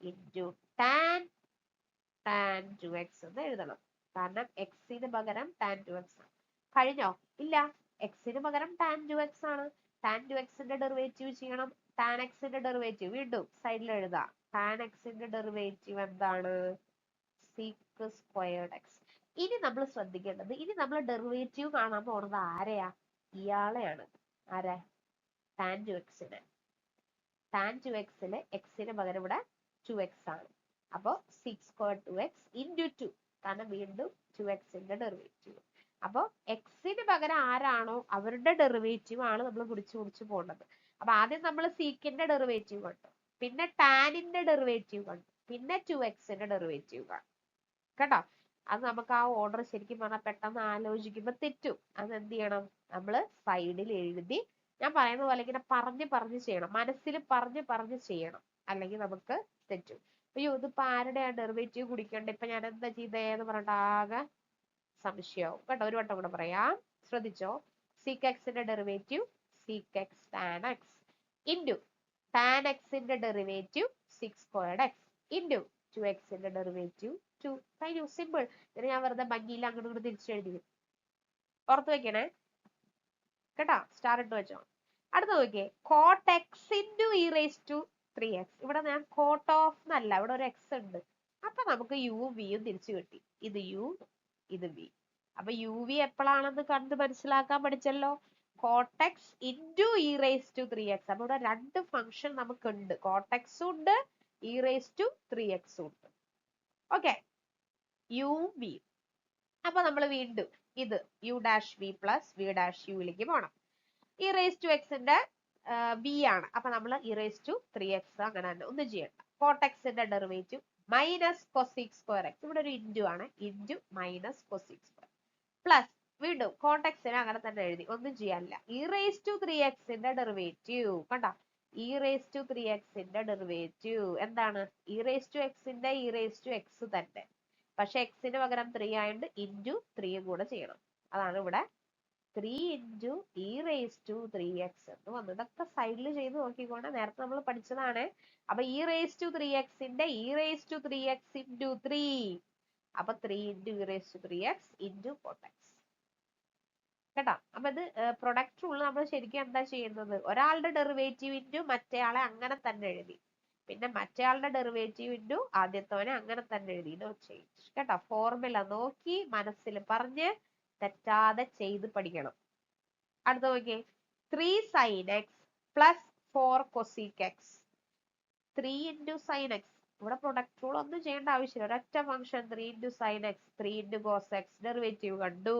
into tan to X എന്ന് എഴുതണം. കാരണം എക്സിന് പകരം ടാൻ ടു എക്സ് ആണ്. കഴിഞ്ഞോ? ഇല്ല. എക്സിന് പകരം ടാൻ ടു എക്സ് ആണ്. ടാൻ ടു എക്സിന്റെ ഡെറിവേറ്റീവ് ചെയ്യണം. ടാൻ എക്സിന്റെ ഡെറിവേറ്റീവ് വീണ്ടും സൈഡിൽ എഴുതാം. ടാൻ എക്സിന്റെ ഡെറിവേറ്റീവ് എന്താണ്? Seek squared X. ഇനി നമ്മൾ ശ്രദ്ധിക്കേണ്ടത്, ഇനി നമ്മൾ ഡെറിവേറ്റീവ് കാണാൻ പോണത് ആരെയാ? ഇയാളെയാണ്. ആരെ? ടാൻ ടു എക്സിന്. ടാൻ ടു എക്സിന് എക്സിന് പകരം ഇവിടെ 2x ആണ്. അപ്പൊ 6 സ്ക്വയർ 2x ഇൻറ്റു 2. കാരണം വീണ്ടും 2xന്റെ ഡെറിവേറ്റീവ്. അപ്പൊ എക്സിന് പകരം ആരാണോ അവരുടെ ഡെറിവേറ്റീവ് ആണ് നമ്മൾ പിടിച്ചു പോകേണ്ടത്. അപ്പൊ ആദ്യം നമ്മൾ സീക്കിന്റെ ഡെറിവേറ്റീവ് കണ്ടു, പിന്നെ ടാനിന്റെ ഡെറിവേറ്റീവ് കണ്ടു, പിന്നെ 2xന്റെ ഡെറിവേറ്റീവ് കാണും. കേട്ടോ? അത് നമുക്ക് ആ ഓർഡർ ശരിക്കും പറഞ്ഞാൽ പെട്ടെന്ന് ആലോചിക്കുമ്പോൾ തെറ്റും. അത് എന്ത് ചെയ്യണം? നമ്മൾ സൈഡിൽ എഴുതി, ഞാൻ പറയുന്ന പോലെ ഇങ്ങനെ പറഞ്ഞ് ചെയ്യണം. മനസ്സിൽ പറഞ്ഞ് ചെയ്യണം. അല്ലെങ്കിൽ നമുക്ക് തെറ്റും. അയ്യോ, ഇതിപ്പോ ആരുടെയാണ് ഡെറിവേറ്റീവ് കുടിക്കേണ്ടത്, ഇപ്പൊ ഞാൻ എന്താ ചെയ്തേന്ന് പറഞ്ഞിട്ട് ആകെ സംശയമാവും. കേട്ടോ? ഒരു വട്ടം കൂടെ പറയാം, ശ്രദ്ധിച്ചോ. സീക്ക് എക്സിന്റെ derivative sec x tan x into tan എക്സിന്റെ ഡെറിവേറ്റീവ് 6 സ്ക്വയർഡ് എക്സ് ഇൻറ്റു 2xന്റെ ഡെറിവേറ്റീവ് 2. കഴിഞ്ഞു. സിമ്പിൾ. ഇതിന് ഞാൻ വെറുതെ ഭംഗിയിൽ അങ്ങോട്ട് ഇങ്ങോട്ട് തിരിച്ചെഴുതി. ഓർത്ത് വെക്കണേ കേട്ടോ? സ്റ്റാർ ഇട്ട് വെച്ചോ. അടുത്ത നോക്കിയേ, cot x into e raise to 3x. ഇവിടെ ഞാൻ കോട്ട് ഓഫ് എന്നല്ല, ഇവിടെ ഒരു എക്സ് ഉണ്ട്. അപ്പൊ നമുക്ക് യും വിയും തിരിച്ചു കിട്ടി. ഇത് യു, ഇത് വി. അപ്പൊ യു വി എപ്പോഴാണെന്ന് കണ്ട് മനസ്സിലാക്കാൻ പഠിച്ചല്ലോ. Cot x into e raise to 3x. അപ്പൊ ഇവിടെ രണ്ട് ഫംഗ്ഷൻ നമുക്കുണ്ട്. കോട്ടെക്സും ഉണ്ട്, ഇ റേസ് ടു 3x ഉണ്ട്. Okay, u v. അപ്പൊ നമ്മൾ വീണ്ടും ഇത് u dash v plus v dash യുയിലേക്ക് പോകണം. ഇ റേസ് ടു എക്സിന്റെ വി ആണ്. അപ്പൊ നമ്മൾ ഇ റേസ് ടു 3x അങ്ങനെ തന്നെ, ഒന്നും ചെയ്യണ്ട. കോട്ടെക്സിന്റെ derivative minus cosec square x. ഇവിടെ ഒരു ഇൻറ്റു ആണ്, into minus cosec square plus വീണ്ടും കോട്ടെക്സിനെ അങ്ങനെ തന്നെ എഴുതി, ഒന്നും ചെയ്യാനില്ല. ഇ റേസ് ടു 3xന്റെ ഡെറിവേറ്റീവ് കണ്ടോ? ഇ റേസ് ടു 3xന്റെ ഡെറിവേറ്റീവ് എന്താണ്? ഇ റേസ് ടു എക്സിന്റെ ഇ റേസ് ടു എക്സ് തന്നെ, പക്ഷെ എക്സിന് പകരം 3 ആയതുകൊണ്ട് ഇൻറ്റു 3 കൂടെ ചെയ്യണം. അതാണ് ഇവിടെ 3 into e raise to 3x എന്ന് വന്നു. ഇതൊക്കെ സൈഡിൽ ചെയ്ത് നോക്കിക്കൊണ്ട് നേരത്തെ നമ്മൾ പഠിച്ചതാണ്. അപ്പൊ ഇ റേസ് ടു 3xന്റെ e raise to 3x into 3. അപ്പൊ 3 into e raise to 3x into cot x. കേട്ടോ? അപ്പൊ ഇത് പ്രൊഡക്റ്റ് റൂൾ നമ്മൾ ശരിക്കും എന്താ ചെയ്യുന്നത്? ഒരാളുടെ ഡെറിവേറ്റീവ് ഇൻറ്റു മറ്റേയാളെ അങ്ങനെ തന്നെ എഴുതി, പിന്നെ മറ്റേയാളുടെ ഡെറിവേറ്റീവ് ഇൻറ്റു ആദ്യത്തവനെ അങ്ങനെ തന്നെ എഴുതി. No change. കേട്ടോ? ഫോർമുല നോക്കി മനസ്സിൽ പറഞ്ഞ് തെറ്റാതെ ചെയ്ത് പഠിക്കണം. അടുത്ത നോക്കിയേ, 3 sin x plus 4 cosec x. 3 into sine x. ഇവിടെ പ്രൊഡക്റ്റ് റൂൾ ഒന്നും ചെയ്യേണ്ട ആവശ്യമില്ല. ഒരൊറ്റ function 3 into sine x, 3 into cos x, derivative കണ്ടു.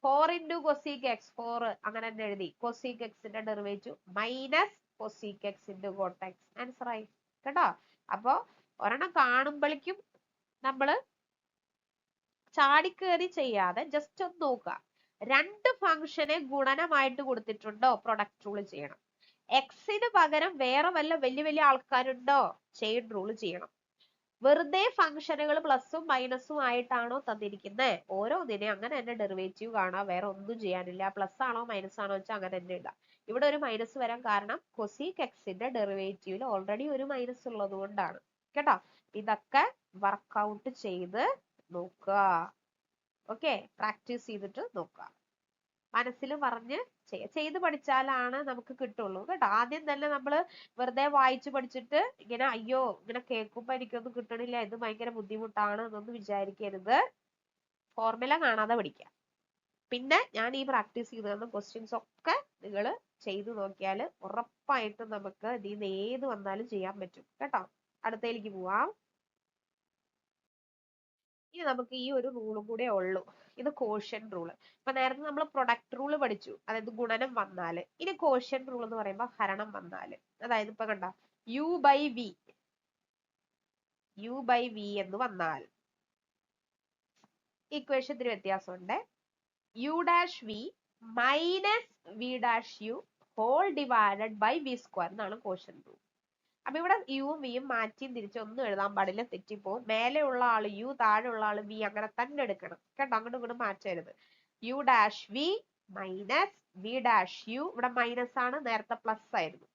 4 ഇൻറ്റു കൊസീക് എക്സ്, 4 അങ്ങനെ തന്നെ എഴുതി. കൊസീക് എക്സിന്റെ derivative minus cosec X into coat X. Answer ആയി. കേട്ടോ? അപ്പൊ ഒരെണ്ണം കാണുമ്പോഴേക്കും നമ്മള് ചാടിക്കേറി ചെയ്യാതെ ജസ്റ്റ് ഒന്ന് നോക്കുക. രണ്ട് ഫംഗ്ഷനെ ഗുണനമായിട്ട് കൊടുത്തിട്ടുണ്ടോ? പ്രൊഡക്റ്റ് റൂൾ ചെയ്യണം. എക്സിന് പകരം വേറെ വല്ല വലിയ ആൾക്കാരുണ്ടോ? ചെയിൻ റൂൾ ചെയ്യണം. വെറുതെ ഫംഗ്ഷനുകൾ പ്ലസും മൈനസും ആയിട്ടാണോ തന്നിരിക്കുന്നത്? ഓരോന്നിനെ അങ്ങനെ തന്നെ ഡെറിവേറ്റീവ് കാണാം, വേറെ ഒന്നും ചെയ്യാനില്ല. പ്ലസ് ആണോ മൈനസ് ആണോ വെച്ചാൽ അങ്ങനെ തന്നെ ഇടാം. ഇവിടെ ഒരു മൈനസ് വരാൻ കാരണം കൊസീക് എക്സിന്റെ ഡെറിവേറ്റീവിൽ ഓൾറെഡി ഒരു മൈനസ് ഉള്ളത് കൊണ്ടാണ്. കേട്ടോ? ഇതൊക്കെ വർക്ക്ഔട്ട് ചെയ്ത് നോക്കുക. ഓക്കെ, പ്രാക്ടീസ് ചെയ്തിട്ട് നോക്കുക. മനസ്സിൽ പറഞ്ഞ് ചെയ്ത് പഠിച്ചാലാണ് നമുക്ക് കിട്ടുള്ളൂ. കേട്ടോ? ആദ്യം തന്നെ നമ്മൾ വെറുതെ വായിച്ചു പഠിച്ചിട്ട് ഇങ്ങനെ അയ്യോ ഇങ്ങനെ കേൾക്കുമ്പോ എനിക്കൊന്നും കിട്ടണില്ല, ഇത് ഭയങ്കര ബുദ്ധിമുട്ടാണ് എന്നൊന്നും വിചാരിക്കരുത്. ഫോർമുല കാണാതെ പഠിക്കാം. പിന്നെ ഞാൻ ഈ പ്രാക്ടീസ് ചെയ്ത് തന്ന ക്വസ്റ്റ്യൻസ് ഒക്കെ നിങ്ങൾ ചെയ്തു നോക്കിയാൽ ഉറപ്പായിട്ടും നമുക്ക് ഇതിൽ നിന്ന് ഏത് വന്നാലും ചെയ്യാൻ പറ്റും. കേട്ടോ? അടുത്തയിലേക്ക് പോവാം. ഇനി നമുക്ക് ഈ ഒരു റൂളും കൂടെ ഉള്ളൂ. ഇത് കോഷ്യൻ റൂള്. ഇപ്പൊ നേരത്തെ നമ്മൾ പ്രൊഡക്റ്റ് റൂള് പഠിച്ചു, അതായത് ഗുണനം വന്നാല്. ഇനി കോഷ്യൻ റൂൾ എന്ന് പറയുമ്പോൾ ഹരണം വന്നാല്. അതായത് ഇപ്പൊ കണ്ട യു ബൈ വി എന്ന് വന്നാൽ ഇക്വേഷൻ ഇത്തിരി വ്യത്യാസമുണ്ട്. U dash v minus v dash u whole divided by v square എന്നാണ് ക്വോഷ്യന്റ് റൂൾ. അപ്പൊ ഇവിടെ യുവും വിയും മാറ്റിയും തിരിച്ചും ഒന്നും എഴുതാൻ പാടില്ല, തെറ്റിപ്പോവും. മേലെയുള്ള ആള് യു, താഴെയുള്ള ആള് വി, അങ്ങനെ തന്നെ എടുക്കണം കേട്ടോ, അങ്ങോട്ടും ഇങ്ങോട്ടും മാറ്റരുത്. U dash v minus v dash u, ഇവിടെ മൈനസ് ആണ്, നേരത്തെ പ്ലസ് ആയിരുന്നു,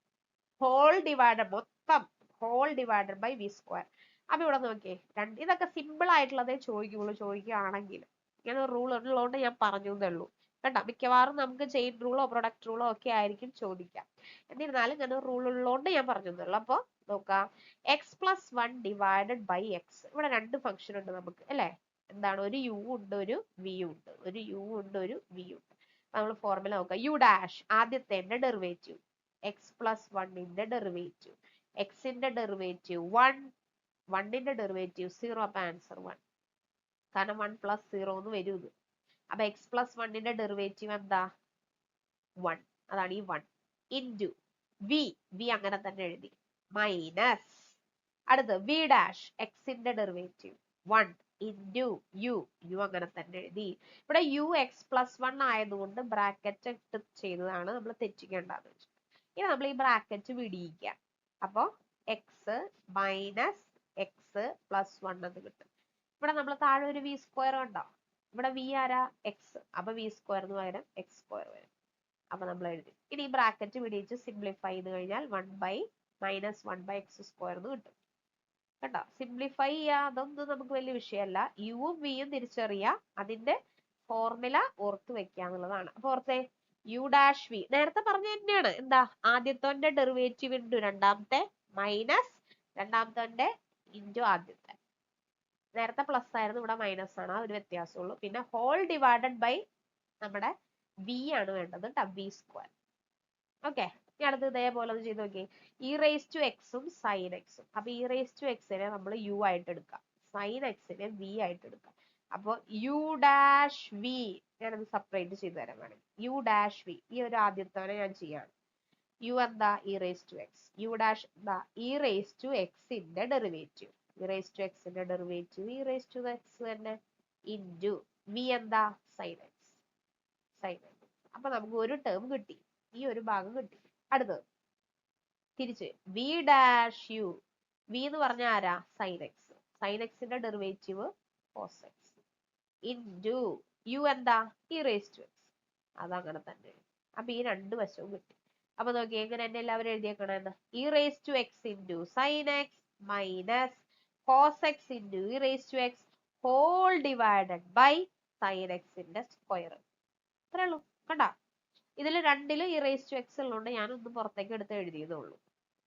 ഹോൾ ഡിവൈഡഡ് മൊത്തം whole divided by v square. അപ്പൊ ഇവിടെ നോക്കിയേ, ഇതൊക്കെ സിമ്പിൾ ആയിട്ടുള്ളതേ ചോദിക്കുള്ളൂ, ചോദിക്കുകയാണെങ്കിൽ ഇങ്ങനെ ഒരു റൂൾ ഉള്ളതുകൊണ്ട് ഞാൻ പറഞ്ഞു എന്നേ ഉള്ളൂ കേട്ടോ. മിക്കവാറും നമുക്ക് ചെയിൻ റൂളോ പ്രൊഡക്റ്റ് റൂളോ ഒക്കെ ആയിരിക്കും ചോദിക്കാം. എന്നിരുന്നാലും ഇങ്ങനെ ഒരു റൂൾ ഉള്ളതുകൊണ്ട് ഞാൻ പറഞ്ഞു തന്നുള്ളൂ. അപ്പൊ നോക്കാം, x plus one divided by x. ഇവിടെ രണ്ട് ഫംഗ്ഷൻ ഉണ്ട് നമുക്ക് അല്ലെ, എന്താണ്, ഒരു യു ഉണ്ട് ഒരു വി ഉണ്ട്, ഒരു യു ഉണ്ട് ഒരു വി ഉണ്ട്. നമ്മൾ ഫോർമുല നോക്കാം, യു ഡാഷ് ആദ്യത്തെ ഡെറിവേറ്റീവ്, എക്സ് പ്ലസ് വണ്ണിന്റെ ഡെറിവേറ്റീവ്, എക്സിന്റെ ഡെറിവേറ്റീവ് വൺ, വണ്ണിന്റെ ഡെറിവേറ്റീവ് സീറോ, അപ്പൊ ആൻസർ വൺ, കാരണം വൺ പ്ലസ് സീറോ എന്ന് വരും ഇത്. അപ്പൊ എക്സ് പ്ലസ് വണ്ണിന്റെ ഡെറിവേറ്റീവ് എന്താ, വൺ, അതാണ് ഈ വൺ, ഇൻറ്റു വി, വി അങ്ങനെ തന്നെ എഴുതി, മൈനസ് അടുത്ത് വി ഡാഷ് എക്സിന്റെ derivative one into u, u അങ്ങനെ തന്നെ എഴുതി. ഇവിടെ യു എക്സ് പ്ലസ് വൺ ആയതുകൊണ്ട് ബ്രാക്കറ്റ് ഇട്ട് ചെയ്തതാണ്, നമ്മൾ തെറ്റിക്കേണ്ടതെന്ന് വെച്ചു. ഇനി നമ്മൾ ഈ ബ്രാക്കറ്റ് വിടിയിക്കാം. അപ്പോ X minus X plus one എന്ന് കിട്ടും. ഇവിടെ നമ്മൾ താഴെ ഒരു വി സ്ക്വയർ കണ്ടോ, ഇവിടെ വി ആരാ, എക്സ്, അപ്പൊ വി സ്ക്വയറിന് പകരം എക്സ് സ്ക്വയർ വരും. അപ്പൊ നമ്മൾ എഴുതി. ഇനി ഈ ബ്രാക്കറ്റ് വിടിയിച്ച് സിംപ്ലിഫൈ ചെയ്ത് കഴിഞ്ഞാൽ one by minus one by x square എന്ന് കിട്ടും കേട്ടോ. സിംപ്ലിഫൈ ചെയ്യാ, അതൊന്നും നമുക്ക് വലിയ വിഷയമല്ല. യുവും വിയും തിരിച്ചറിയാം, അതിന്റെ ഫോർമുല ഓർത്ത് വെക്കുക എന്നുള്ളതാണ്. അപ്പൊ ഓർത്തേ, യു ഡാഷ് വി നേരത്തെ പറഞ്ഞ തന്നെയാണ്, എന്താ, ആദ്യത്തെ ഡെറിവേറ്റീവ് ഇൻറ്റു രണ്ടാമത്തെ മൈനസ് രണ്ടാമത്തെ ഇൻറ്റു ആദ്യത്തെ. നേരത്തെ പ്ലസ് ആയിരുന്നു, ഇവിടെ മൈനസ് ആണ്, ആ ഒരു വ്യത്യാസമുള്ളൂ. പിന്നെ ഹോൾ ഡിവൈഡഡ് ബൈ നമ്മുടെ വി ആണ് വേണ്ടത് കേട്ടോ, വി സ്ക്വയർ. ഓക്കെ, ഇനി അടുത്ത് ഇതേപോലെ ഒന്ന് ചെയ്ത് നോക്കിയേ, ഇ റേസ് ടു എക്സും സൈൻ എക്സും. അപ്പൊ ഇ റേസ് ടു എക്സിനെ നമ്മൾ യു ആയിട്ട് എടുക്കാം, സൈൻ എക്സിനെ വി ആയിട്ട് എടുക്കാം. അപ്പൊ യു ഡാഷ് വി, ഞാനത് സെപ്പറേറ്റ് ചെയ്ത് തരാൻ വേണമെങ്കിൽ, യു ഡാഷ് വി, ഈ ഒരു ആദ്യത്തവനെ ഞാൻ ചെയ്യാണ്. യു എന്താ, e raise to x, u dash എന്താ, ഇ റേസ് ടു എക്സിന്റെ ഡെറിവേറ്റീവ്, ഇ റേസ് ടു എക്സിന്റെ derivative e raise to x തന്നെ ഇൻറ്റു വി എന്താ, സൈൻ എക്സ്, സൈൻ എക്സ്. അപ്പൊ നമുക്ക് ഒരു ടേം കിട്ടി, ഈ ഒരു ഭാഗം കിട്ടി. അടുത്തത് തിരിച്ച് വി ഡാഷ് യു, വി എന്ന് പറഞ്ഞ ആരാ, സൈൻ എക്സ്, സൈൻ എക്സിന്റെ derivative cos x into u എന്താ, ഇ റേസ് ടു എക്സ്, അതങ്ങനെ തന്നെ. അപ്പൊ ഈ രണ്ട് വശവും കിട്ടി. അപ്പൊ നോക്കി എങ്ങനെ എന്നെ എല്ലാവരും എഴുതിയേക്കണെന്ന്, e raise to x into sine x minus cos x into e raise to x whole divided by sine എക്സിന്റെ സ്ക്വയർ. അത്രേ ഉള്ളൂ കണ്ടാ. ഇതിൽ രണ്ടിലും ഇ റേസ് ടു എക്സ് ഉള്ളതുകൊണ്ട് ഞാനൊന്നും പുറത്തേക്ക് എടുത്ത് എഴുതിയതേ ഉള്ളൂ.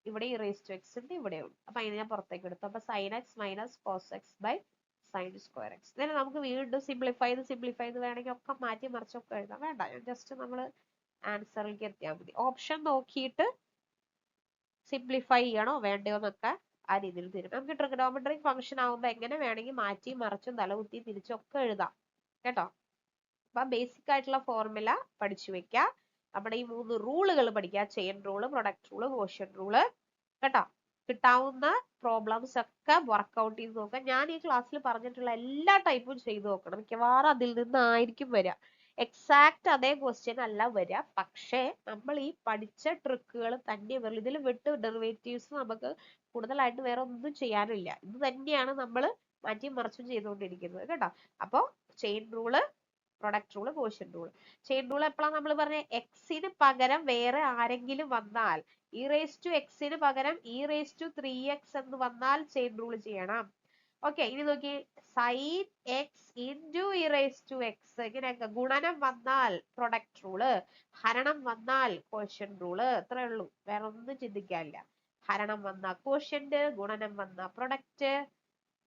ഇവിടെ ഇ റേസ് ടു എക്സ് ഉണ്ട്, ഇവിടെ ഉണ്ട്. അപ്പൊ അതിന് ഞാൻ പുറത്തേക്ക് എടുത്തു. അപ്പൊ sine x minus cos x by sine square x. ഇതിനെ നമുക്ക് വീണ്ടും സിംപ്ലിഫൈ ചെയ്ത് വേണമെങ്കിൽ ഒക്കെ മാറ്റി മറിച്ചൊക്കെ എഴുതാം. വേണ്ട, ജസ്റ്റ് നമ്മൾ ആൻസറിലേക്ക് എത്തിയാൽ മതി. ഓപ്ഷൻ നോക്കിയിട്ട് സിംപ്ലിഫൈ ചെയ്യണോ വേണ്ടയോ എന്നൊക്കെ ആ രീതിയിൽ തരും. നമുക്ക് ട്രിഗണോമെട്രിക് ഫംഗ്ഷൻ ആവുമ്പോൾ എങ്ങനെ വേണമെങ്കിൽ മാറ്റി മറിച്ചും തലകുത്തി തിരിച്ചൊക്കെ എഴുതാം കേട്ടോ. അപ്പൊ ബേസിക് ആയിട്ടുള്ള ഫോർമുല പഠിച്ചു വെക്കുക. നമ്മുടെ ഈ 3 റൂളുകൾ പഠിക്കുക, chain rule, product rule, quotient rule കേട്ടോ. കിട്ടാവുന്ന പ്രോബ്ലംസ് ഒക്കെ വർക്ക്ഔട്ട് ചെയ്ത് നോക്കുക. ഞാൻ ഈ ക്ലാസ്സിൽ പറഞ്ഞിട്ടുള്ള എല്ലാ ടൈപ്പും ചെയ്ത് നോക്കണം, മിക്കവാറും അതിൽ നിന്നായിരിക്കും വരിക. എക്സാക്ട് അതേ ക്വസ്റ്റ്യൻ അല്ല വരിക, പക്ഷേ നമ്മൾ ഈ പഠിച്ച ട്രിക്കുകൾ തന്നെ വരും. ഇതിൽ വിട്ട് ഡെറിവേറ്റീവ്സ് നമുക്ക് കൂടുതലായിട്ട് വേറെ ഒന്നും ചെയ്യാനില്ല. ഇത് തന്നെയാണ് നമ്മൾ മാറ്റി മറിച്ചും ചെയ്തുകൊണ്ടിരിക്കുന്നത് കേട്ടോ. അപ്പൊ chain rule, product rule, quotient rule. Chain rule എപ്പോഴാണ് നമ്മൾ പറഞ്ഞ, എക്സിന് പകരം വേറെ ആരെങ്കിലും വന്നാൽ, ഇ റേസ് ടു എക്സിന് പകരം ഇ റേസ് ടു 3x എന്ന് വന്നാൽ ചെയിൻ റൂൾ ചെയ്യണം. ഓക്കെ, ഇനി നോക്കി, sine x into e raise to x, ഇങ്ങനെയൊക്കെ. ഗുണനം വന്നാൽ പ്രൊഡക്റ്റ് റൂള്, ഹരണം വന്നാൽ ക്വോഷ്യന്റ് റൂള്. അത്രേ ഉള്ളൂ, വേറെ ഒന്നും ചിന്തിക്കാനില്ല. ഹരണം വന്ന ക്വോഷ്യന്റ്, ഗുണനം വന്ന പ്രൊഡക്റ്റ്,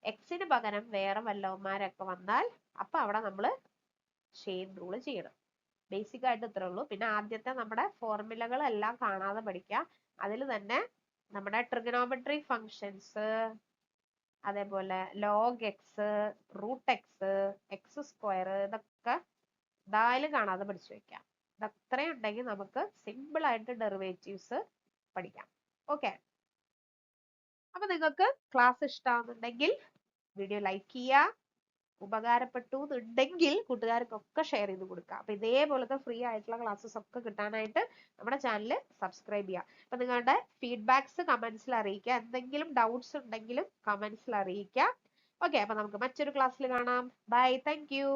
എക്സിന് പകരം വേറെ വല്ലവന്മാരൊക്കെ വന്നാൽ അപ്പൊ അവിടെ നമ്മള് ചെയിൻ റൂള് ചെയ്യണം. ബേസിക് ആയിട്ട് ഇത്രേ ഉള്ളൂ. പിന്നെ ആദ്യത്തെ നമ്മുടെ ഫോർമുലകൾ എല്ലാം കാണാതെ പഠിക്കുക. അതിൽ തന്നെ നമ്മുടെ ട്രിഗണോമെട്രിക് ഫങ്ഷൻസ്, അതേപോലെ log x, root x, x square, ഇതൊക്കെ എന്തായാലും കാണാതെ പഠിച്ചു വെക്കാം. ഇതത്രയും ഉണ്ടെങ്കിൽ നമുക്ക് സിമ്പിൾ ആയിട്ട് ഡെറിവേറ്റീവ്സ് പഠിക്കാം. ഓക്കെ, അപ്പൊ നിങ്ങൾക്ക് ക്ലാസ് ഇഷ്ടമാകുന്നുണ്ടെങ്കിൽ വീഡിയോ ലൈക്ക് ചെയ്യുക, ഉപകാരപ്പെട്ടു എന്നുണ്ടെങ്കിൽ കൂട്ടുകാർക്കൊക്കെ ഷെയർ ചെയ്ത് കൊടുക്കുക. അപ്പൊ ഇതേപോലത്തെ ഫ്രീ ആയിട്ടുള്ള ക്ലാസ്സസ് ഒക്കെ കിട്ടാനായിട്ട് നമ്മുടെ ചാനൽ സബ്സ്ക്രൈബ് ചെയ്യുക. അപ്പൊ നിങ്ങളുടെ ഫീഡ്ബാക്സ് കമന്റ്സിൽ അറിയിക്കുക. എന്തെങ്കിലും ഡൗട്ട്സ് ഉണ്ടെങ്കിലും കമന്റ്സിൽ അറിയിക്കുക. ഓക്കെ, അപ്പൊ നമുക്ക് മറ്റൊരു ക്ലാസ്സിൽ കാണാം. Bye, thank U.